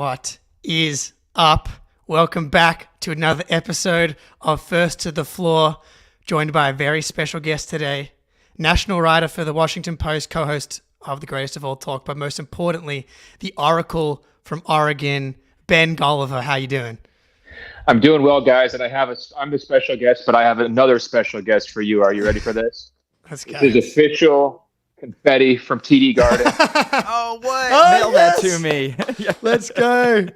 What is up? Welcome back to another episode of First to the Floor, joined by a very special guest today, national writer for the Washington Post, co-host of the Greatest of All Talk, but most importantly, the Oracle from Oregon, Ben Golliver. How you doing? I'm doing well, guys, and I'm the special guest, but I have another special guest for you. Are you ready for this? Let's go. This is official confetti from TD Garden. Oh, what? Oh, Mail yes! that to me. Let's go.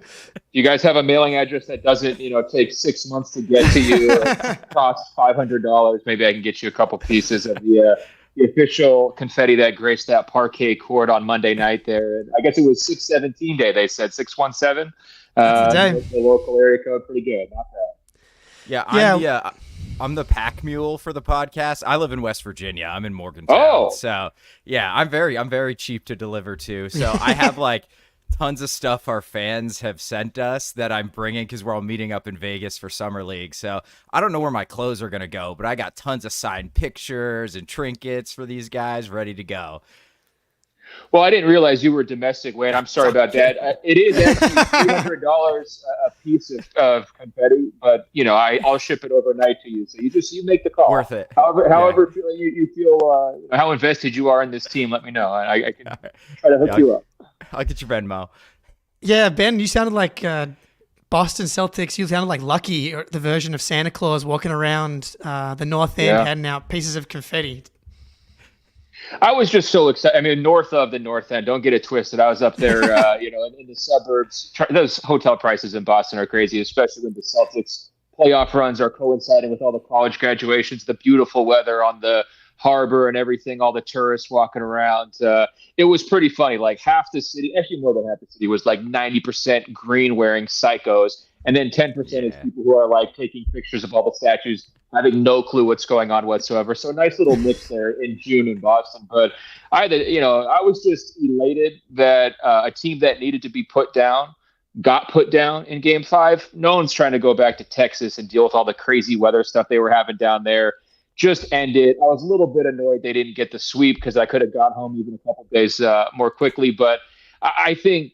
You guys have a mailing address that doesn't, take 6 months to get to you. It costs $500. Maybe I can get you a couple pieces of the official confetti that graced that parquet court on Monday night there. And I guess it was 617 day. They said 617. That's the day. The local area code, pretty good. Not bad. Yeah, I'm the pack mule for the podcast. I live in West Virginia. I'm in Morgantown. Oh. So yeah, I'm very cheap to deliver to. So I have like tons of stuff our fans have sent us that I'm bringing because we're all meeting up in Vegas for Summer League. So I don't know where my clothes are going to go, but I got tons of signed pictures and trinkets for these guys ready to go. Well, I didn't realize you were domestic, Wayne. I'm sorry about that. It is actually $300 a piece of confetti, but I'll ship it overnight to you. So you make the call. Worth it. However you feel how invested you are in this team, let me know. I can try to hook you up. I'll get your Venmo. Yeah, Ben, you sounded like Boston Celtics. You sounded like Lucky, or the version of Santa Claus walking around the North End, handing out pieces of confetti. I was just so excited. I mean, north of the North End. Don't get it twisted. I was up there, in the suburbs. Those hotel prices in Boston are crazy, especially when the Celtics playoff runs are coinciding with all the college graduations, the beautiful weather on the harbor and everything, all the tourists walking around. It was pretty funny. Like half the city, actually more than half the city, was like 90% green wearing psychos. And then 10% is people who are like taking pictures of all the statues, having no clue what's going on whatsoever. So a nice little mix there in June in Boston. But I was just elated that a team that needed to be put down got put down in Game 5. No one's trying to go back to Texas and deal with all the crazy weather stuff they were having down there. Just end it. I was a little bit annoyed they didn't get the sweep because I could have got home even a couple days more quickly. But I think,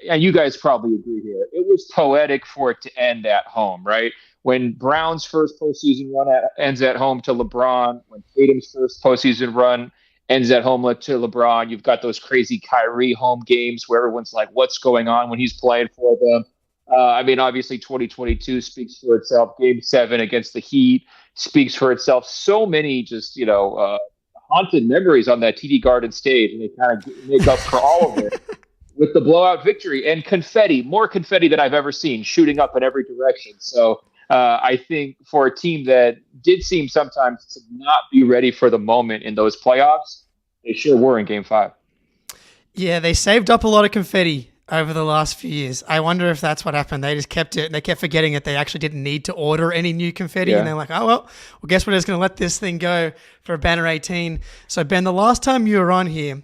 and you guys probably agree here, it was poetic for it to end at home, right? When Brown's first postseason run ends at home to LeBron, when Tatum's first postseason run ends at home to LeBron, you've got those crazy Kyrie home games where everyone's like, what's going on when he's playing for them? Obviously 2022 speaks for itself. Game 7 against the Heat speaks for itself. So many just, haunted memories on that TD Garden stage, and they kind of make up for all of it with the blowout victory and confetti, more confetti than I've ever seen, shooting up in every direction. So I think for a team that did seem sometimes to not be ready for the moment in those playoffs, they sure were in Game 5. Yeah, they saved up a lot of confetti over the last few years. I wonder if that's what happened. They just kept it, and they kept forgetting that they actually didn't need to order any new confetti. Yeah. And they're like, oh, well, guess we're just going to let this thing go for Banner 18. So, Ben, the last time you were on here,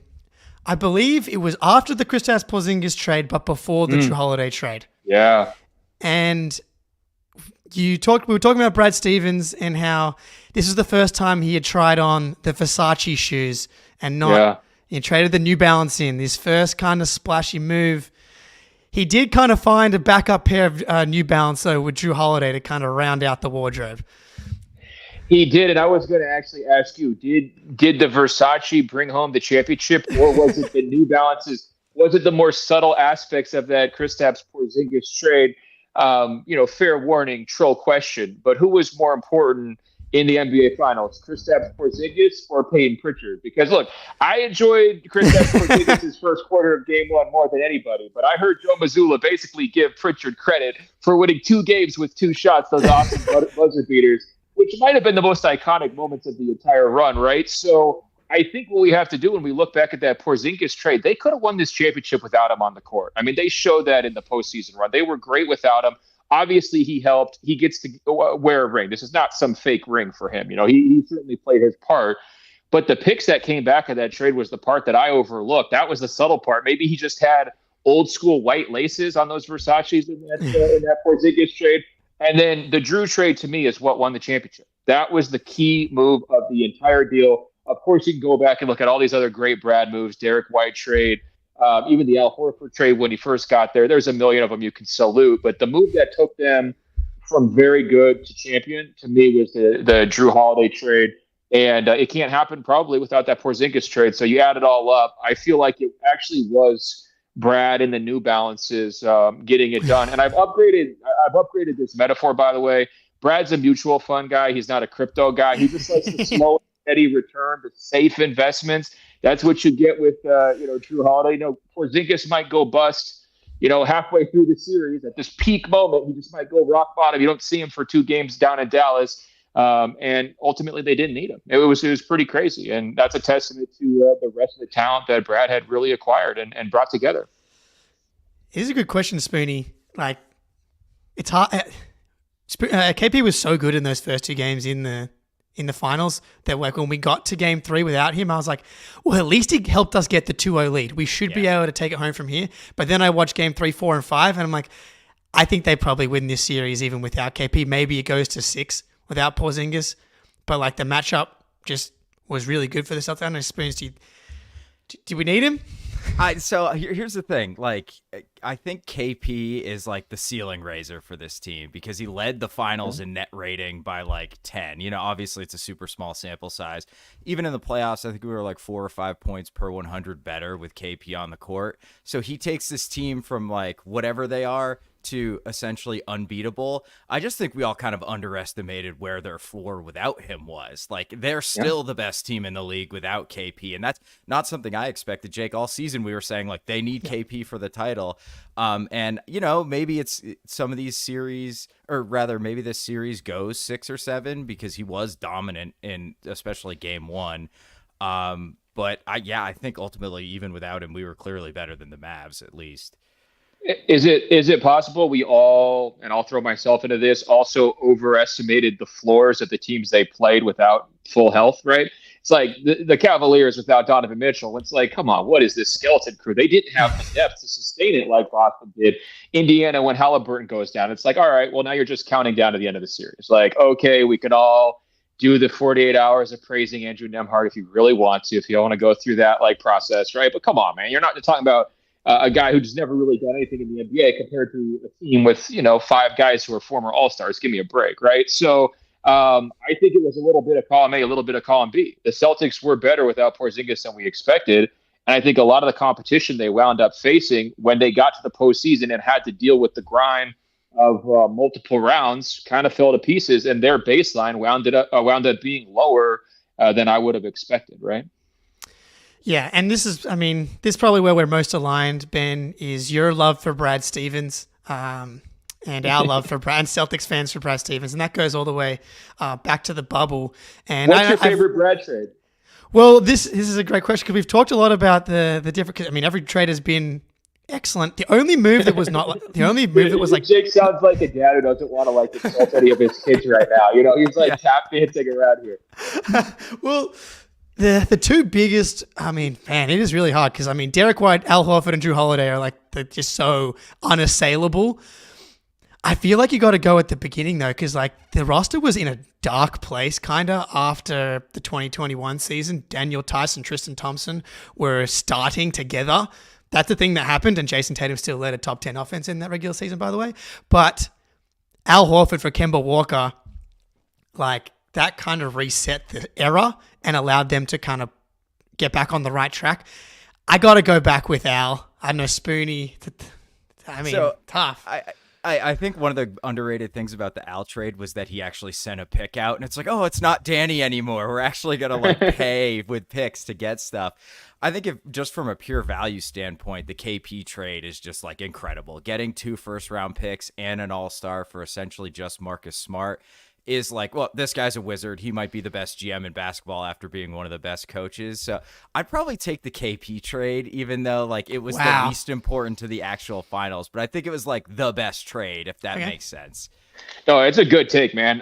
I believe it was after the Kristaps Porzingis trade, but before the Jrue Holiday trade. Yeah. And we were talking about Brad Stevens and how this was the first time he had tried on the Versace shoes and not he traded the New Balance in, this first kind of splashy move. He did kind of find a backup pair of New Balance, though, with Jrue Holiday to kind of round out the wardrobe. He did, and I was going to actually ask you, did the Versace bring home the championship, or was it the New Balances? Was it the more subtle aspects of that Kristaps Porzingis trade? Fair warning, troll question, but who was more important in the NBA Finals, Kristaps Porzingis or Peyton Pritchard? Because look, I enjoyed Kristaps Porzingis' first quarter of Game 1 more than anybody, but I heard Joe Mazzulla basically give Pritchard credit for winning 2 games with 2 shots, those awesome buzzer beaters, which might have been the most iconic moments of the entire run, right? So I think what we have to do when we look back at that Porzingis trade, they could have won this championship without him on the court. I mean, they showed that in the postseason run. They were great without him. Obviously, he helped. He gets to wear a ring. This is not some fake ring for him. He certainly played his part. But the picks that came back of that trade was the part that I overlooked. That was the subtle part. Maybe he just had old school white laces on those Versace's in that Porzingis trade. And then the Jrue trade, to me, is what won the championship. That was the key move of the entire deal. Of course, you can go back and look at all these other great Brad moves, Derek White trade, Even the Al Horford trade when he first got there, there's a million of them you can salute. But the move that took them from very good to champion, to me, was the Drew Holiday trade. And it can't happen probably without that Porzingis trade. So you add it all up, I feel like it actually was Brad and the New Balances getting it done. And I've upgraded this metaphor, by the way. Brad's a mutual fund guy. He's not a crypto guy. He just likes the slow, steady return, the safe investments. That's what you get with Drew Holiday. Porzingis might go bust, halfway through the series. At this peak moment, he just might go rock bottom. You don't see him for 2 games down in Dallas. And ultimately, they didn't need him. It was pretty crazy, and that's a testament to the rest of the talent that Brad had really acquired and brought together. It is a good question, Spoonie. Like, it's hard. KP was so good in those first 2 games in the finals that, like, when we got to game 3 without him, I was like, well, at least he helped us get the 2-0 lead. We should be able to take it home from here. But then I watched game 3, 4, and 5, and I'm like, I think they probably win this series even without KP. Maybe it goes to 6 without Porzingis. But, like, the matchup just was really good for the Celtics. I don't know, Spoons, do we need him? So here's the thing. Like, I think KP is like the ceiling raiser for this team because he led the finals in net rating by like 10. Obviously it's a super small sample size. Even in the playoffs, I think we were like 4 or 5 points per 100 better with KP on the court. So he takes this team from like whatever they are to essentially unbeatable. I just think we all kind of underestimated where their floor without him was. Like, they're still the best team in the league without KP, and that's not something I expected, Jake. All season we were saying, like, they need KP for the title. And, maybe it's some of these series, or rather maybe this series goes 6 or 7 because he was dominant in especially game 1. But I think ultimately, even without him, we were clearly better than the Mavs, at least. Is it possible we all, and I'll throw myself into this, also overestimated the floors of the teams they played without full health, right? It's like the Cavaliers without Donovan Mitchell. It's like, come on, what is this skeleton crew? They didn't have the depth to sustain it like Boston did. Indiana, when Halliburton goes down, it's like, all right, well, now you're just counting down to the end of the series. Like, okay, we can all do the 48 hours of praising Andrew Nembhard if you really want to, if you want to go through that like process, right? But come on, man, you're not talking about a guy who's never really done anything in the NBA compared to a team with, 5 guys who are former All-Stars. Give me a break, right? So I think it was a little bit of column A, a little bit of column B. The Celtics were better without Porzingis than we expected. And I think a lot of the competition they wound up facing when they got to the postseason and had to deal with the grind of multiple rounds kind of fell to pieces, and their baseline wound up being lower than I would have expected, right? Yeah, and this is probably where we're most aligned, Ben, is your love for Brad Stevens and our love for Brad, Celtics fans for Brad Stevens, and that goes all the way back to the bubble. And what's your favorite Brad trade? Well, this is a great question because we've talked a lot about the different. Every trade has been excellent. The only move that was not like Jake sounds like a dad who doesn't want to like insult any of his kids right now. He's like tap dancing around here. Well. The 2 biggest, it is really hard because, Derek White, Al Horford, and Drew Holiday are they're just so unassailable. I feel like you got to go at the beginning, though, because, the roster was in a dark place, kind of, after the 2021 season. Daniel Tice and Tristan Thompson were starting together. That's the thing that happened, and Jayson Tatum still led a top 10 offense in that regular season, by the way. But Al Horford for Kemba Walker, that kind of reset the era and allowed them to kind of get back on the right track. I got to go back with Al. I know Spoonie. Tough. I think one of the underrated things about the Al trade was that he actually sent a pick out, and it's like, oh, it's not Danny anymore. We're actually going to pay with picks to get stuff. I think if just from a pure value standpoint, the KP trade is just incredible. Getting 2 first-round picks and an all-star for essentially just Marcus Smart is well, this guy's a wizard. He might be the best GM in basketball after being one of the best coaches. So I'd probably take the KP trade, even though it was the least important to the actual finals. But I think it was the best trade, if that makes sense. No, it's a good take, man.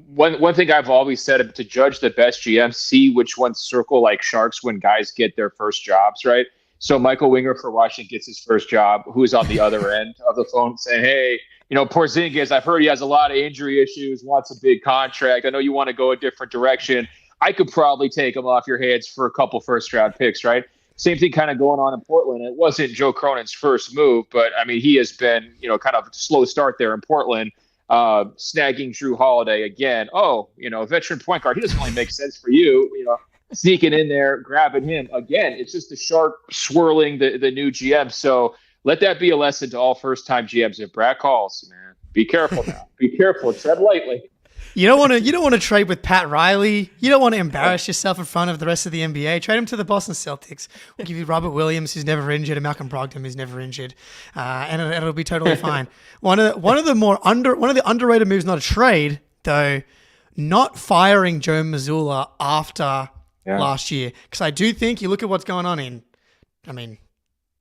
One thing I've always said, to judge the best GM, see which ones circle like sharks when guys get their first jobs, right? So Michael Winger for Washington gets his first job. Who's on the other end of the phone saying, hey, Porzingis, I've heard he has a lot of injury issues, wants a big contract. I know you want to go a different direction. I could probably take him off your hands for a couple first-round picks, right? Same thing kind of going on in Portland. It wasn't Joe Cronin's first move, but I mean, he has been, kind of a slow start there in Portland, snagging Drew Holiday again. Oh, veteran point guard. He doesn't really make sense for you, sneaking in there, grabbing him again. It's just the shark swirling the new GM. So let that be a lesson to all first-time GMs. If Brad calls, man, be careful now. Be careful. Tread lightly. You don't want to trade with Pat Riley. You don't want to embarrass yourself in front of the rest of the NBA. Trade him to the Boston Celtics. We'll give you Robert Williams, who's never injured, and Malcolm Brogdon, who's never injured, and it'll be totally fine. One of the underrated moves, not a trade though, not firing Joe Mazzulla after last year, because I do think you look at what's going on in,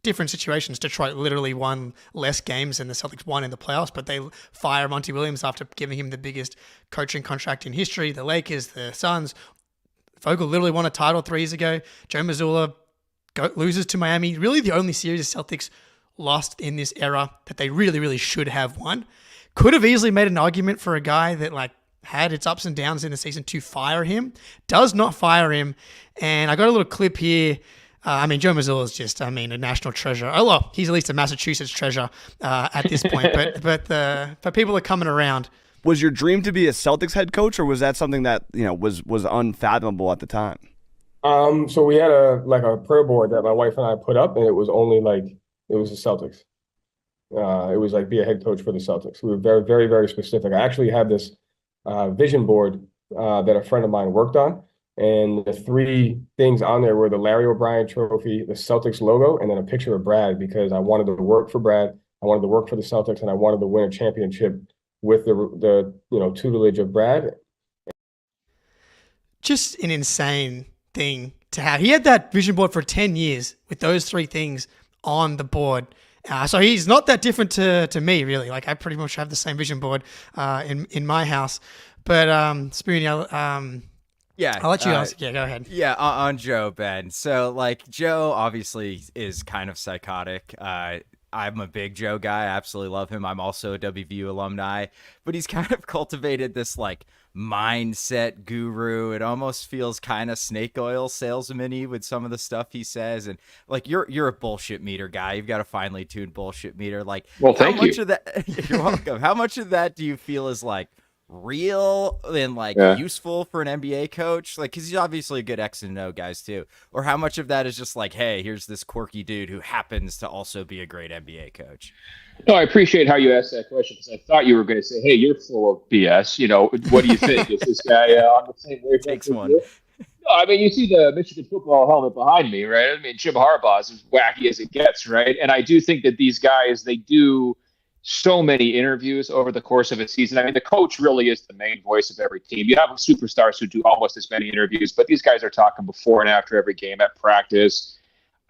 different situations. Detroit literally won less games than the Celtics won in the playoffs, but they fire Monty Williams after giving him the biggest coaching contract in history. The Lakers, the Suns. Vogel literally won a title 3 years ago. Joe Mazzulla loses to Miami. Really the only series the Celtics lost in this era that they really, really should have won. Could have easily made an argument for a guy that had its ups and downs in the season to fire him. Does not fire him. And I got a little clip here. Joe Mazzulla is just, a national treasure. Oh, well, he's at least a Massachusetts treasure at this point. but people are coming around. Was your dream to be a Celtics head coach, or was that something that was unfathomable at the time? So we had a prayer board that my wife and I put up, and it was only it was the Celtics. It was be a head coach for the Celtics. We were very, very, very specific. I actually had this vision board that a friend of mine worked on. And the 3 things on there were the Larry O'Brien trophy, the Celtics logo, and then a picture of Brad, because I wanted to work for Brad. I wanted to work for the Celtics, and I wanted to win a championship with the tutelage of Brad. Just an insane thing to have. He had that vision board for 10 years with those 3 things on the board. So he's not that different to me, really. I pretty much have the same vision board in my house. But Spoonie, yeah, I'll let you ask. Yeah, go ahead. Yeah, on Joe, Ben. So, Joe obviously is kind of psychotic. I'm a big Joe guy. I absolutely love him. I'm also a WVU alumni. But he's kind of cultivated this, mindset guru. It almost feels kind of snake oil salesman-y with some of the stuff he says. And, you're a bullshit meter guy. You've got a finely tuned bullshit meter. Well, thank you. Of that, you're welcome. How much of that do you feel is, real and useful for an NBA coach, because he's obviously a good X and O guys too, or how much of that is just hey, here's this quirky dude who happens to also be a great NBA coach? No, I appreciate how you asked that question, because I thought you were going to say, hey, you're full of BS. What do you think? Is this guy on the same wavelength? Takes one. No, you see the Michigan football helmet behind me, right? Jim Harbaugh is as wacky as it gets, right? And I do think that these guys, they do so many interviews over the course of a season. The coach really is the main voice of every team. You have superstars who do almost as many interviews, but these guys are talking before and after every game at practice.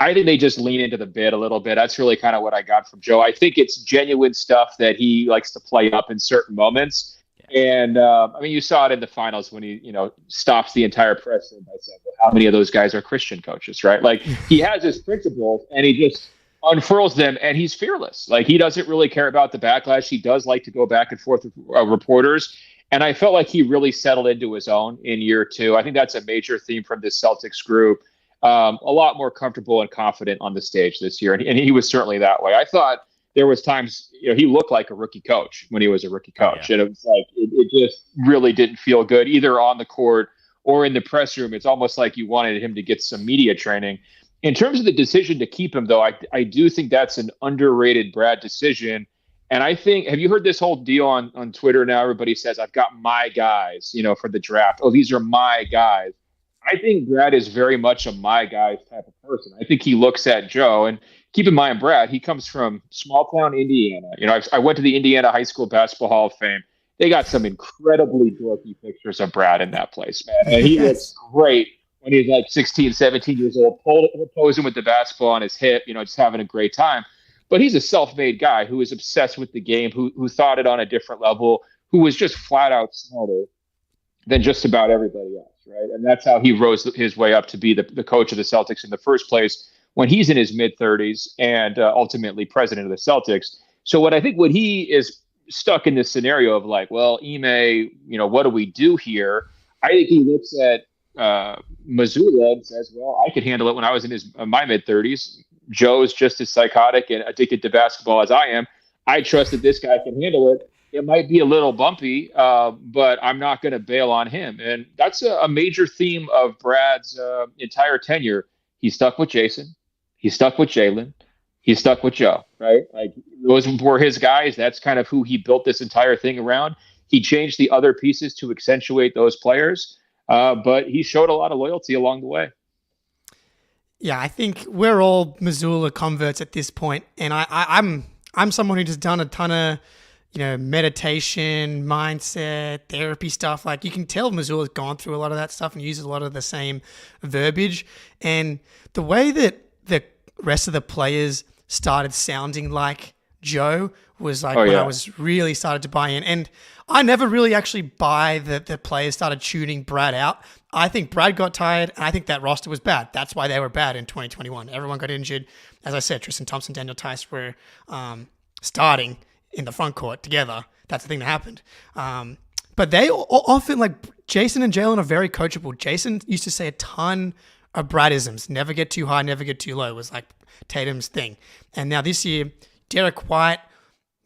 I think they just lean into the bit a little bit. That's really kind of what I got from Joe. I think it's genuine stuff that he likes to play up in certain moments. And you saw it in the finals when he, stops the entire press room by saying, well, how many of those guys are Christian coaches, right? He has his principles and he just unfurls them, and he's fearless. He doesn't really care about the backlash. He does like to go back and forth with reporters, and I felt like he really settled into his own in year 2. I think that's a major theme from this Celtics group. A lot more comfortable and confident on the stage this year, and he was certainly that way. I thought there was times he looked like a rookie coach when he was a rookie coach, and it was it just really didn't feel good either on the court or in the press room. It's almost like you wanted him to get some media training. In terms of the decision to keep him, though, I do think that's an underrated Brad decision. And I think, have you heard this whole deal on Twitter now? Everybody says, I've got my guys, for the draft. Oh, these are my guys. I think Brad is very much a my guys type of person. I think he looks at Joe, and keep in mind, Brad, he comes from small town Indiana. I went to the Indiana High School Basketball Hall of Fame. They got some incredibly dorky pictures of Brad in that place, man. And he looks great when he's 16, 17 years old, posing with the basketball on his hip, just having a great time. But he's a self-made guy who is obsessed with the game, who thought it on a different level, who was just flat out smarter than just about everybody else, right? And that's how he rose his way up to be the coach of the Celtics in the first place when he's in his mid-30s and ultimately president of the Celtics. So what he is stuck in this scenario of Ime, what do we do here? I think he looks at Mazzulla and says, well, I could handle it when I was in my mid-30s. Joe's just as psychotic and addicted to basketball as I am. I trust that this guy can handle it. It might be a little bumpy, but I'm not going to bail on him. And that's a major theme of Brad's entire tenure. He's stuck with Jayson. He's stuck with Jaylen. He's stuck with Joe, right? Like, those were his guys. That's kind of who he built this entire thing around. He changed the other pieces to accentuate those players, but he showed a lot of loyalty along the way. Yeah, I think we're all Mazzulla converts at this point, and I'm someone who just done a ton of meditation, mindset, therapy stuff. Like, you can tell Mazzulla's gone through a lot of that stuff and uses a lot of the same verbiage, and the way that the rest of the players started sounding like Joe was like I was really started to buy in. And I never really actually buy that the players started tuning Brad out. I think Brad got tired, and I think that roster was bad. That's why they were bad in 2021. Everyone got injured. As I said, Tristan Thompson, Daniel Tice were starting in the front court together. That's the thing that happened. But they often, like, Jayson and Jaylen are very coachable. Jayson used to say a ton of Bradisms. Never get too high, never get too low was like Tatum's thing. And now this year, Derek White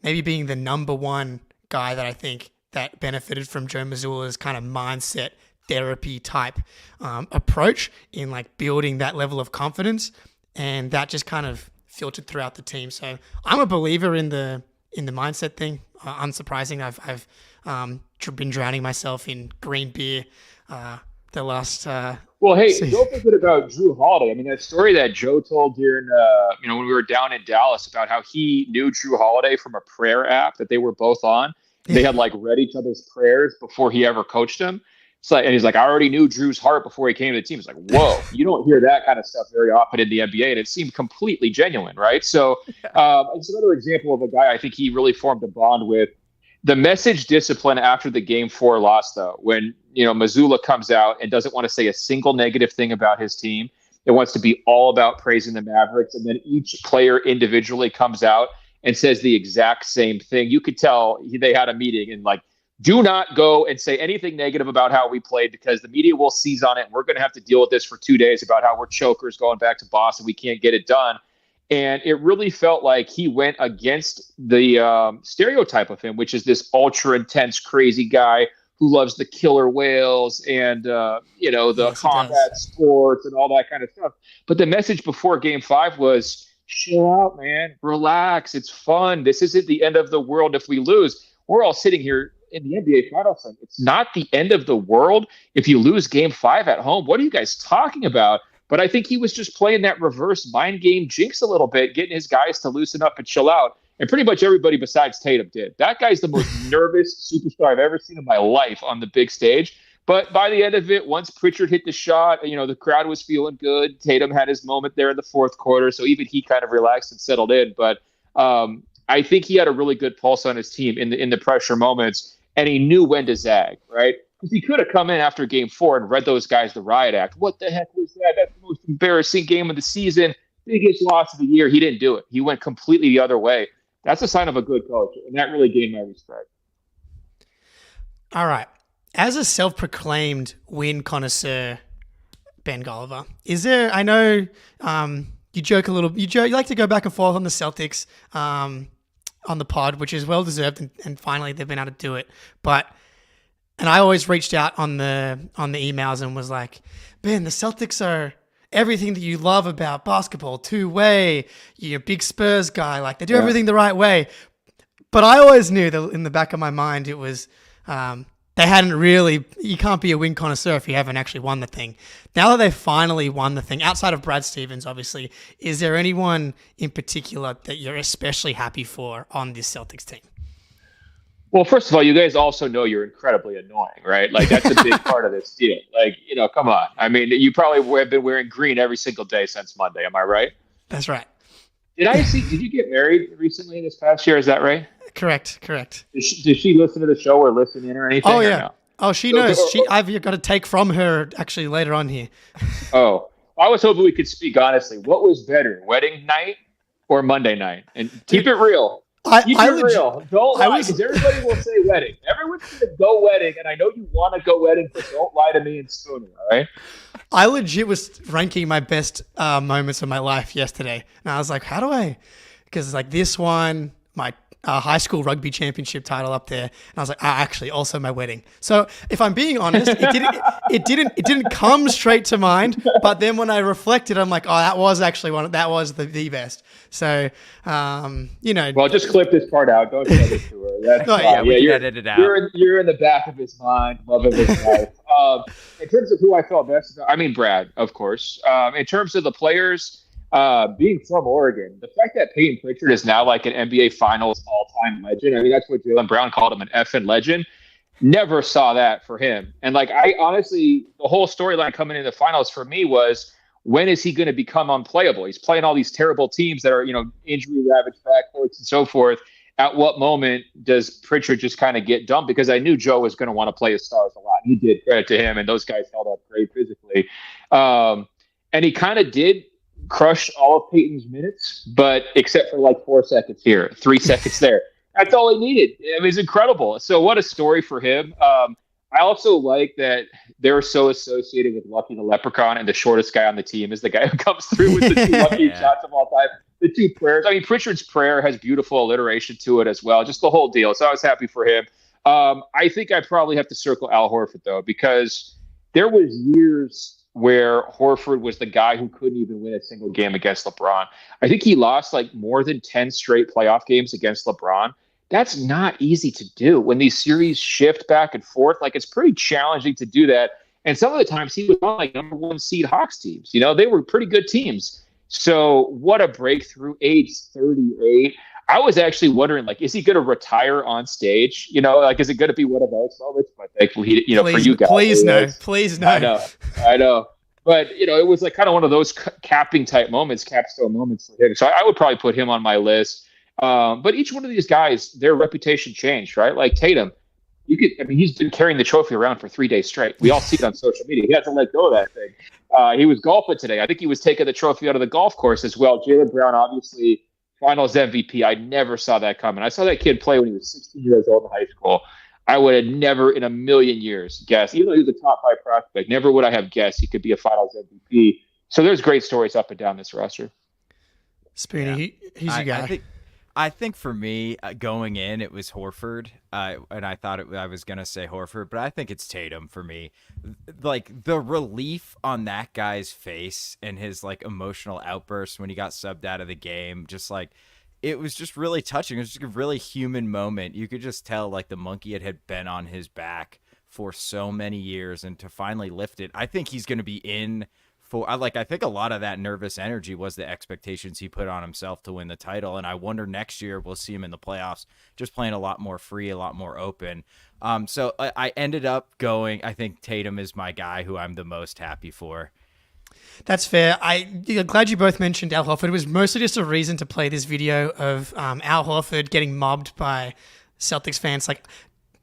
maybe being the number one guy that I think that benefited from Joe Mazzulla's kind of mindset therapy type approach in like building that level of confidence, and that just kind of filtered throughout the team. So I'm a believer in the mindset thing. Unsurprising, I've been drowning myself in green beer the last. Well, hey, don't forget about Jrue Holiday. I mean, that story that Joe told during, when we were down in Dallas about how he knew Jrue Holiday from a prayer app that they were both on. They had like read each other's prayers before he ever coached him. It's like, and he's like, I already knew Drew's heart before he came to the team. It's like, whoa, you don't hear that kind of stuff very often in the NBA, and it seemed completely genuine, right? So it's another example of a guy I think he really formed a bond with. The message discipline after the Game 4 loss, though, when Mazzulla comes out and doesn't want to say a single negative thing about his team, it wants to be all about praising the Mavericks, and then each player individually comes out and says the exact same thing. You could tell they had a meeting and like, do not go and say anything negative about how we played because the media will seize on it. And we're going to have to deal with this for 2 days about how we're chokers going back to Boston. We can't get it done. And it really felt like he went against the stereotype of him, which is this ultra intense, crazy guy who loves the killer whales and, the combat sports and all that kind of stuff. But the message before Game 5 was, chill out, man. Relax. It's fun. This isn't the end of the world if we lose. We're all sitting here in the NBA Finals thing. It's not the end of the world if you lose Game 5 at home. What are you guys talking about? But I think he was just playing that reverse mind game jinx a little bit, getting his guys to loosen up and chill out. And pretty much everybody besides Tatum did. That guy's the most nervous superstar I've ever seen in my life on the big stage. But by the end of it, once Pritchard hit the shot, the crowd was feeling good. Tatum had his moment there in the fourth quarter, so even he kind of relaxed and settled in. But I think he had a really good pulse on his team in the pressure moments, and he knew when to zag, right? Because he could have come in after Game 4 and read those guys the riot act. What the heck was that? That's the most embarrassing game of the season, biggest loss of the year. He didn't do it. He went completely the other way. That's a sign of a good coach, and that really gained my respect. All right. As a self-proclaimed win connoisseur, Ben Golliver, is there? I know you joke a little. You like to go back and forth on the Celtics on the pod, which is well deserved, and finally they've been able to do it. And I always reached out on the emails and was like, Ben, the Celtics are everything that you love about basketball, two-way. You're a big Spurs guy, like they do everything the right way. But I always knew that in the back of my mind it was. They hadn't really, you can't be a win connoisseur if you haven't actually won the thing. Now that they've finally won the thing, outside of Brad Stevens, obviously, is there anyone in particular that you're especially happy for on this Celtics team? Well, first of all, you guys also know you're incredibly annoying, right? Like, that's a big part of this deal. Like, come on. I mean, you probably have been wearing green every single day since Monday. Am I right? That's right. Did you get married recently this past year? Is that right? Correct. Did she listen to the show or listen in or anything? Oh, yeah. No? Oh, she knows. I've got a take from her actually later on here. Oh, I was hoping we could speak honestly. What was better, wedding night or Monday night? And keep it real. Keep it real. Don't lie, because everybody will say wedding. Everyone's going to go wedding, and I know you want to go wedding, but don't lie to me and Spooner, all right? I legit was ranking my best moments of my life yesterday. And I was like, how do I? Because like this one, my high school rugby championship title up there. And I was like, actually, also my wedding. So if I'm being honest, it didn't come straight to mind. But then when I reflected, I'm like, that was actually that was the best. So, Well, just clip this part out. Don't send it to her. That's we can edit it out. You're in the back of his mind, love of his life. In terms of who I felt best, I mean, Brad, of course. In terms of the players, being from Oregon, the fact that Peyton Pritchard is now like an NBA Finals all-time legend. I mean, that's what Jaylen Brown called him, an effing legend. Never saw that for him. And like, I honestly, the whole storyline coming into the finals for me was, when is he going to become unplayable? He's playing all these terrible teams that are, injury-ravaged backcourts and so forth. At what moment does Pritchard just kind of get dumped? Because I knew Joe was going to want to play his stars a lot. He did, credit to him, and those guys held up great physically. And he kind of did crush all of Peyton's minutes, but except for like 4 seconds here, 3 seconds there. That's all he needed. It was incredible. So what a story for him. I also like that they're so associated with Lucky the Leprechaun, and the shortest guy on the team is the guy who comes through with the 2 lucky shots of all time. The 2 prayers. I mean, Pritchard's prayer has beautiful alliteration to it as well. Just the whole deal. So I was happy for him. I think I probably have to circle Al Horford, though, because there was years where Horford was the guy who couldn't even win a single game against LeBron. I think he lost like more than 10 straight playoff games against LeBron. That's not easy to do when these series shift back and forth. Like, it's pretty challenging to do that. And some of the times he was on like number 1 seed Hawks teams. They were pretty good teams. So what a breakthrough, age 38. I was actually wondering, like, is he going to retire on stage? Like, is it going to be one of those moments? But thankfully, please, for you guys, please no. I know. But, it was like kind of one of those capstone moments for him. So I would probably put him on my list. But each one of these guys, their reputation changed, right? Like Tatum, he's been carrying the trophy around for 3 days straight. We all see it on social media. He hasn't let go of that thing. He was golfing today. I think he was taking the trophy out of the golf course as well. Jaylen Brown, obviously, Finals MVP. I never saw that coming. I saw that kid play when he was 16 years old in high school. I would have never in a million years guessed, even though he was a top 5 prospect, never would I have guessed he could be a Finals MVP. So there's great stories up and down this roster. Spoonie, he's your guy. I think for me, going in, it was Horford, and I thought I was going to say Horford, but I think it's Tatum for me. Like, the relief on that guy's face and his, like, emotional outburst when he got subbed out of the game, just, like, it was just really touching. It was just a really human moment. You could just tell, like, the monkey had been on his back for so many years, and to finally lift it, I think he's going to be in I think a lot of that nervous energy was the expectations he put on himself to win the title. And I wonder next year we'll see him in the playoffs just playing a lot more free, a lot more open. So I ended up going, I think Tatum is my guy who I'm the most happy for. That's fair. I'm glad you both mentioned Al Horford. It was mostly just a reason to play this video of Al Horford getting mobbed by Celtics fans. Like,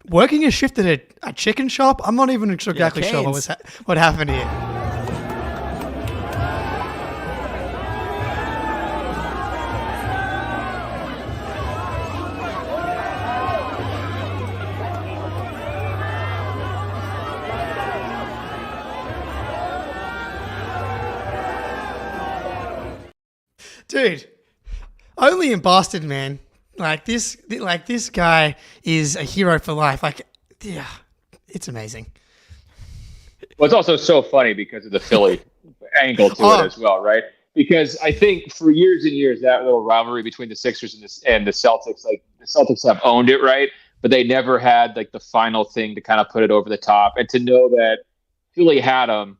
working a shift at a chicken shop? I'm not even exactly sure what happened here. Dude, only in Boston, man. Like this guy is a hero for life. Like, yeah, it's amazing. Well, it's also so funny because of the Philly angle to it as well, right? Because I think for years and years, that little rivalry between the Sixers and the Celtics, like the Celtics have owned it, right? But they never had like the final thing to kind of put it over the top. And to know that Philly had him,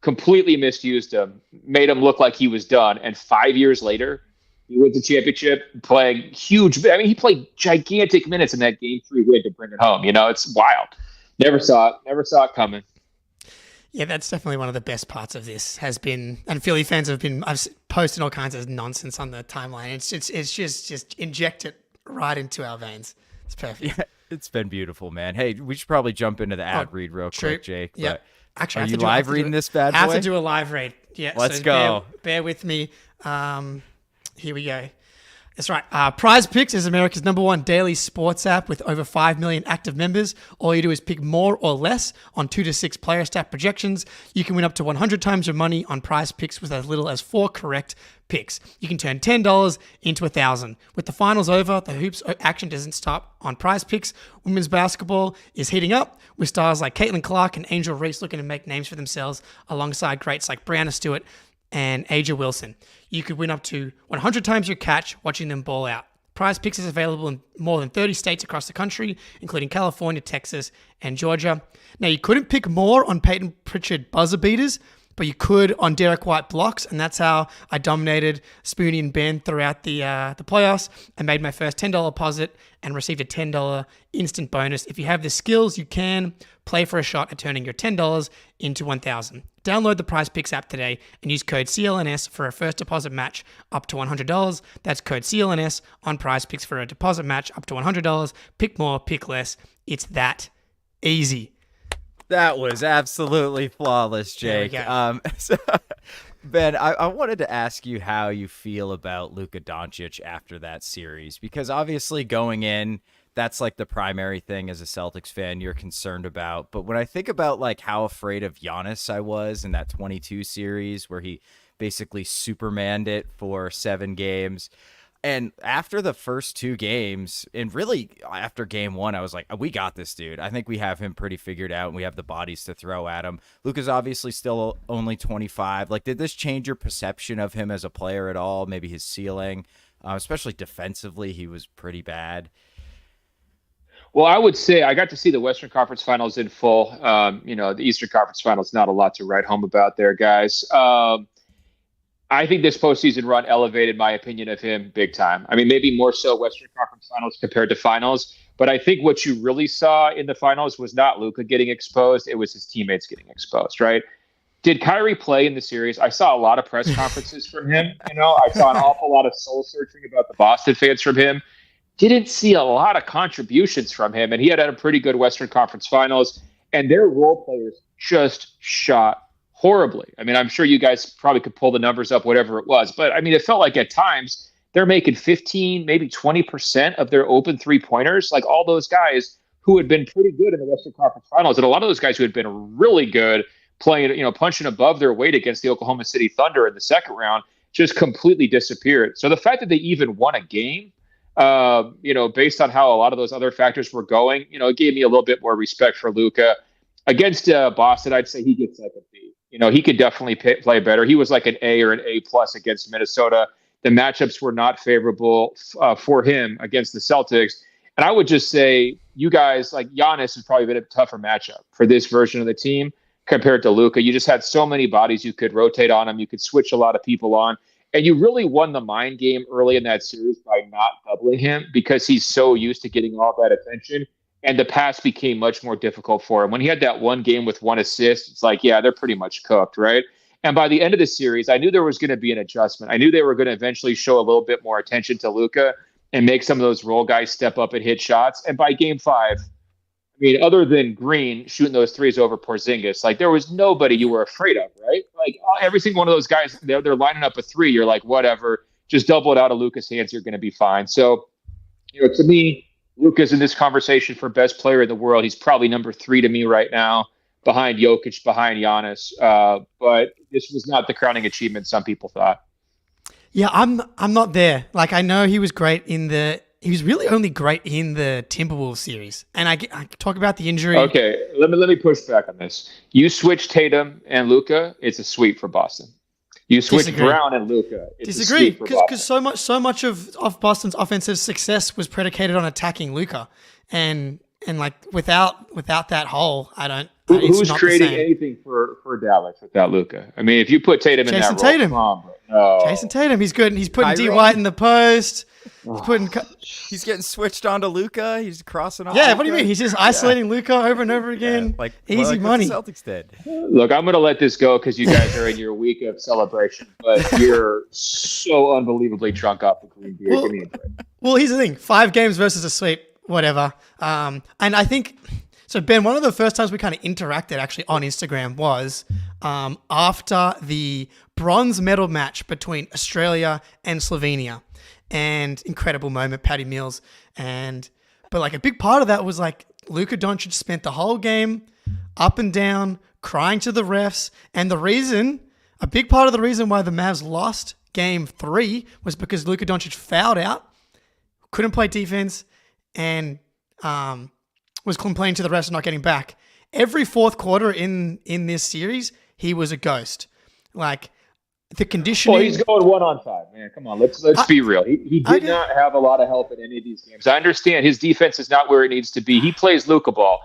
completely misused him, made him look like he was done. And 5 years later, he wins the championship, playing huge. I mean, he played gigantic minutes in that Game 3 win to bring it home. It's wild. Never saw it coming. Yeah, that's definitely one of the best parts of this has been, and Philly fans I've posted all kinds of nonsense on the timeline. It's just inject it right into our veins. It's perfect. Yeah, it's been beautiful, man. Hey, we should probably jump into the ad read real quick, Jake. Yeah. Actually, are you live reading this bad boy? I have to do a live read. Yeah, let's go. Bear with me. Here we go. That's right. Prize Picks is America's #1 daily sports app with over 5 million active members. All you do is pick more or less on 2 to 6 player stat projections. You can win up to 100 times your money on Prize Picks with as little as 4 correct picks. You can turn $10 into $1,000. With the finals over, the hoops action doesn't stop on Prize Picks. Women's basketball is heating up with stars like Caitlin Clark and Angel Reese looking to make names for themselves alongside greats like Brianna Stewart and Aja Wilson. You could win up to 100 times your catch watching them ball out. Prize Picks is available in more than 30 states across the country, including California, Texas, and Georgia. Now, you couldn't pick more on Peyton Pritchard buzzer beaters, but you could on Derek White blocks, and that's how I dominated Spoonie and Ben throughout the playoffs and made my first $10 deposit and received a $10 instant bonus. If you have the skills, you can play for a shot at turning your $10 into $1,000. Download the Prize Picks app today and use code CLNS for a first deposit match up to $100. That's code CLNS on Prize Picks for a deposit match up to $100. Pick more, pick less. It's that easy. That was absolutely flawless, Jake. So, Ben, I wanted to ask you how you feel about Luka Doncic after that series, because obviously going in, that's like the primary thing as a Celtics fan you're concerned about. But when I think about like how afraid of Giannis I was in that 22 series where he basically Supermaned it for 7 games. And after the first 2 games, and really after game 1, I was like, we got this dude. I think we have him pretty figured out, and we have the bodies to throw at him. Luka's obviously still only 25. Like, did this change your perception of him as a player at all? Maybe his ceiling, especially defensively, he was pretty bad. Well, I would say I got to see the Western Conference Finals in full. The Eastern Conference Finals, not a lot to write home about there, guys. I think this postseason run elevated my opinion of him big time. I mean, maybe more so Western Conference Finals compared to Finals. But I think what you really saw in the Finals was not Luka getting exposed. It was his teammates getting exposed, right? Did Kyrie play in the series? I saw a lot of press conferences from him. I saw an awful lot of soul searching about the Boston fans from him. Didn't see a lot of contributions from him. And he had a pretty good Western Conference Finals. And their role players just shot horribly. I mean, I'm sure you guys probably could pull the numbers up, whatever it was. But, I mean, it felt like at times they're making 15, maybe 20% of their open three-pointers. Like all those guys who had been pretty good in the Western Conference Finals. And a lot of those guys who had been really good playing, punching above their weight against the Oklahoma City Thunder in the second round just completely disappeared. So the fact that they even won a game, based on how a lot of those other factors were going, it gave me a little bit more respect for Luka. Against Boston, I'd say he gets like a B. He could definitely play better. He was like an A or an A+ against Minnesota. The matchups were not favorable for him against the Celtics. And I would just say, you guys, like Giannis has probably been a tougher matchup for this version of the team compared to Luka. You just had so many bodies you could rotate on him. You could switch a lot of people on. And you really won the mind game early in that series by not doubling him because he's so used to getting all that attention. And the pass became much more difficult for him. When he had that one game with 1 assist, it's like, yeah, they're pretty much cooked, right? And by the end of the series, I knew there was going to be an adjustment. I knew they were going to eventually show a little bit more attention to Luka and make some of those role guys step up and hit shots. And by game 5, I mean, other than Green shooting those threes over Porzingis, like there was nobody you were afraid of, right? Like every single one of those guys, they're lining up a 3. You're like, whatever, just double it out of Luka's hands. You're going to be fine. So, to me, Luka's in this conversation for best player in the world. He's probably number 3 to me right now, behind Jokic, behind Giannis. But this was not the crowning achievement some people thought. Yeah, I'm not there. Like, I know he was great he was really only great in the Timberwolves series. And I talk about the injury. Okay, let me push back on this. You switch Tatum and Luka, it's a sweep for Boston. You switch Brown and Luka. Disagree, because so much of Boston's offensive success was predicated on attacking Luka, and like without that hole, I don't. Who's creating anything for Dallas without Luka? I mean, if you put Tatum in that role, come on, no. Jayson Tatum, he's good. He's putting D White in the post. He's getting switched onto Luka. He's crossing off. Yeah, Luka. What do you mean? He's just isolating Luka over and over again. Yeah, easy money. The Celtics did. Look, I'm going to let this go because you guys are in your week of celebration, but you're so unbelievably drunk off the green beer. Well, here's the thing: 5 games versus a sweep, whatever. And I think so. Ben, one of the first times we kind of interacted actually on Instagram was after the bronze medal match between Australia and Slovenia. and incredible moment, Patty Mills. But like a big part of that was like Luka Doncic spent the whole game up and down, crying to the refs. And a big part of the reason why the Mavs lost game 3 was because Luka Doncic fouled out, couldn't play defense, and was complaining to the refs not getting back. Every fourth quarter in this series, he was a ghost. Like the conditioning. Well, he's going 1-on-5, man. Come on, let's be real. He did not have a lot of help in any of these games. I understand his defense is not where it needs to be. He plays Luka ball.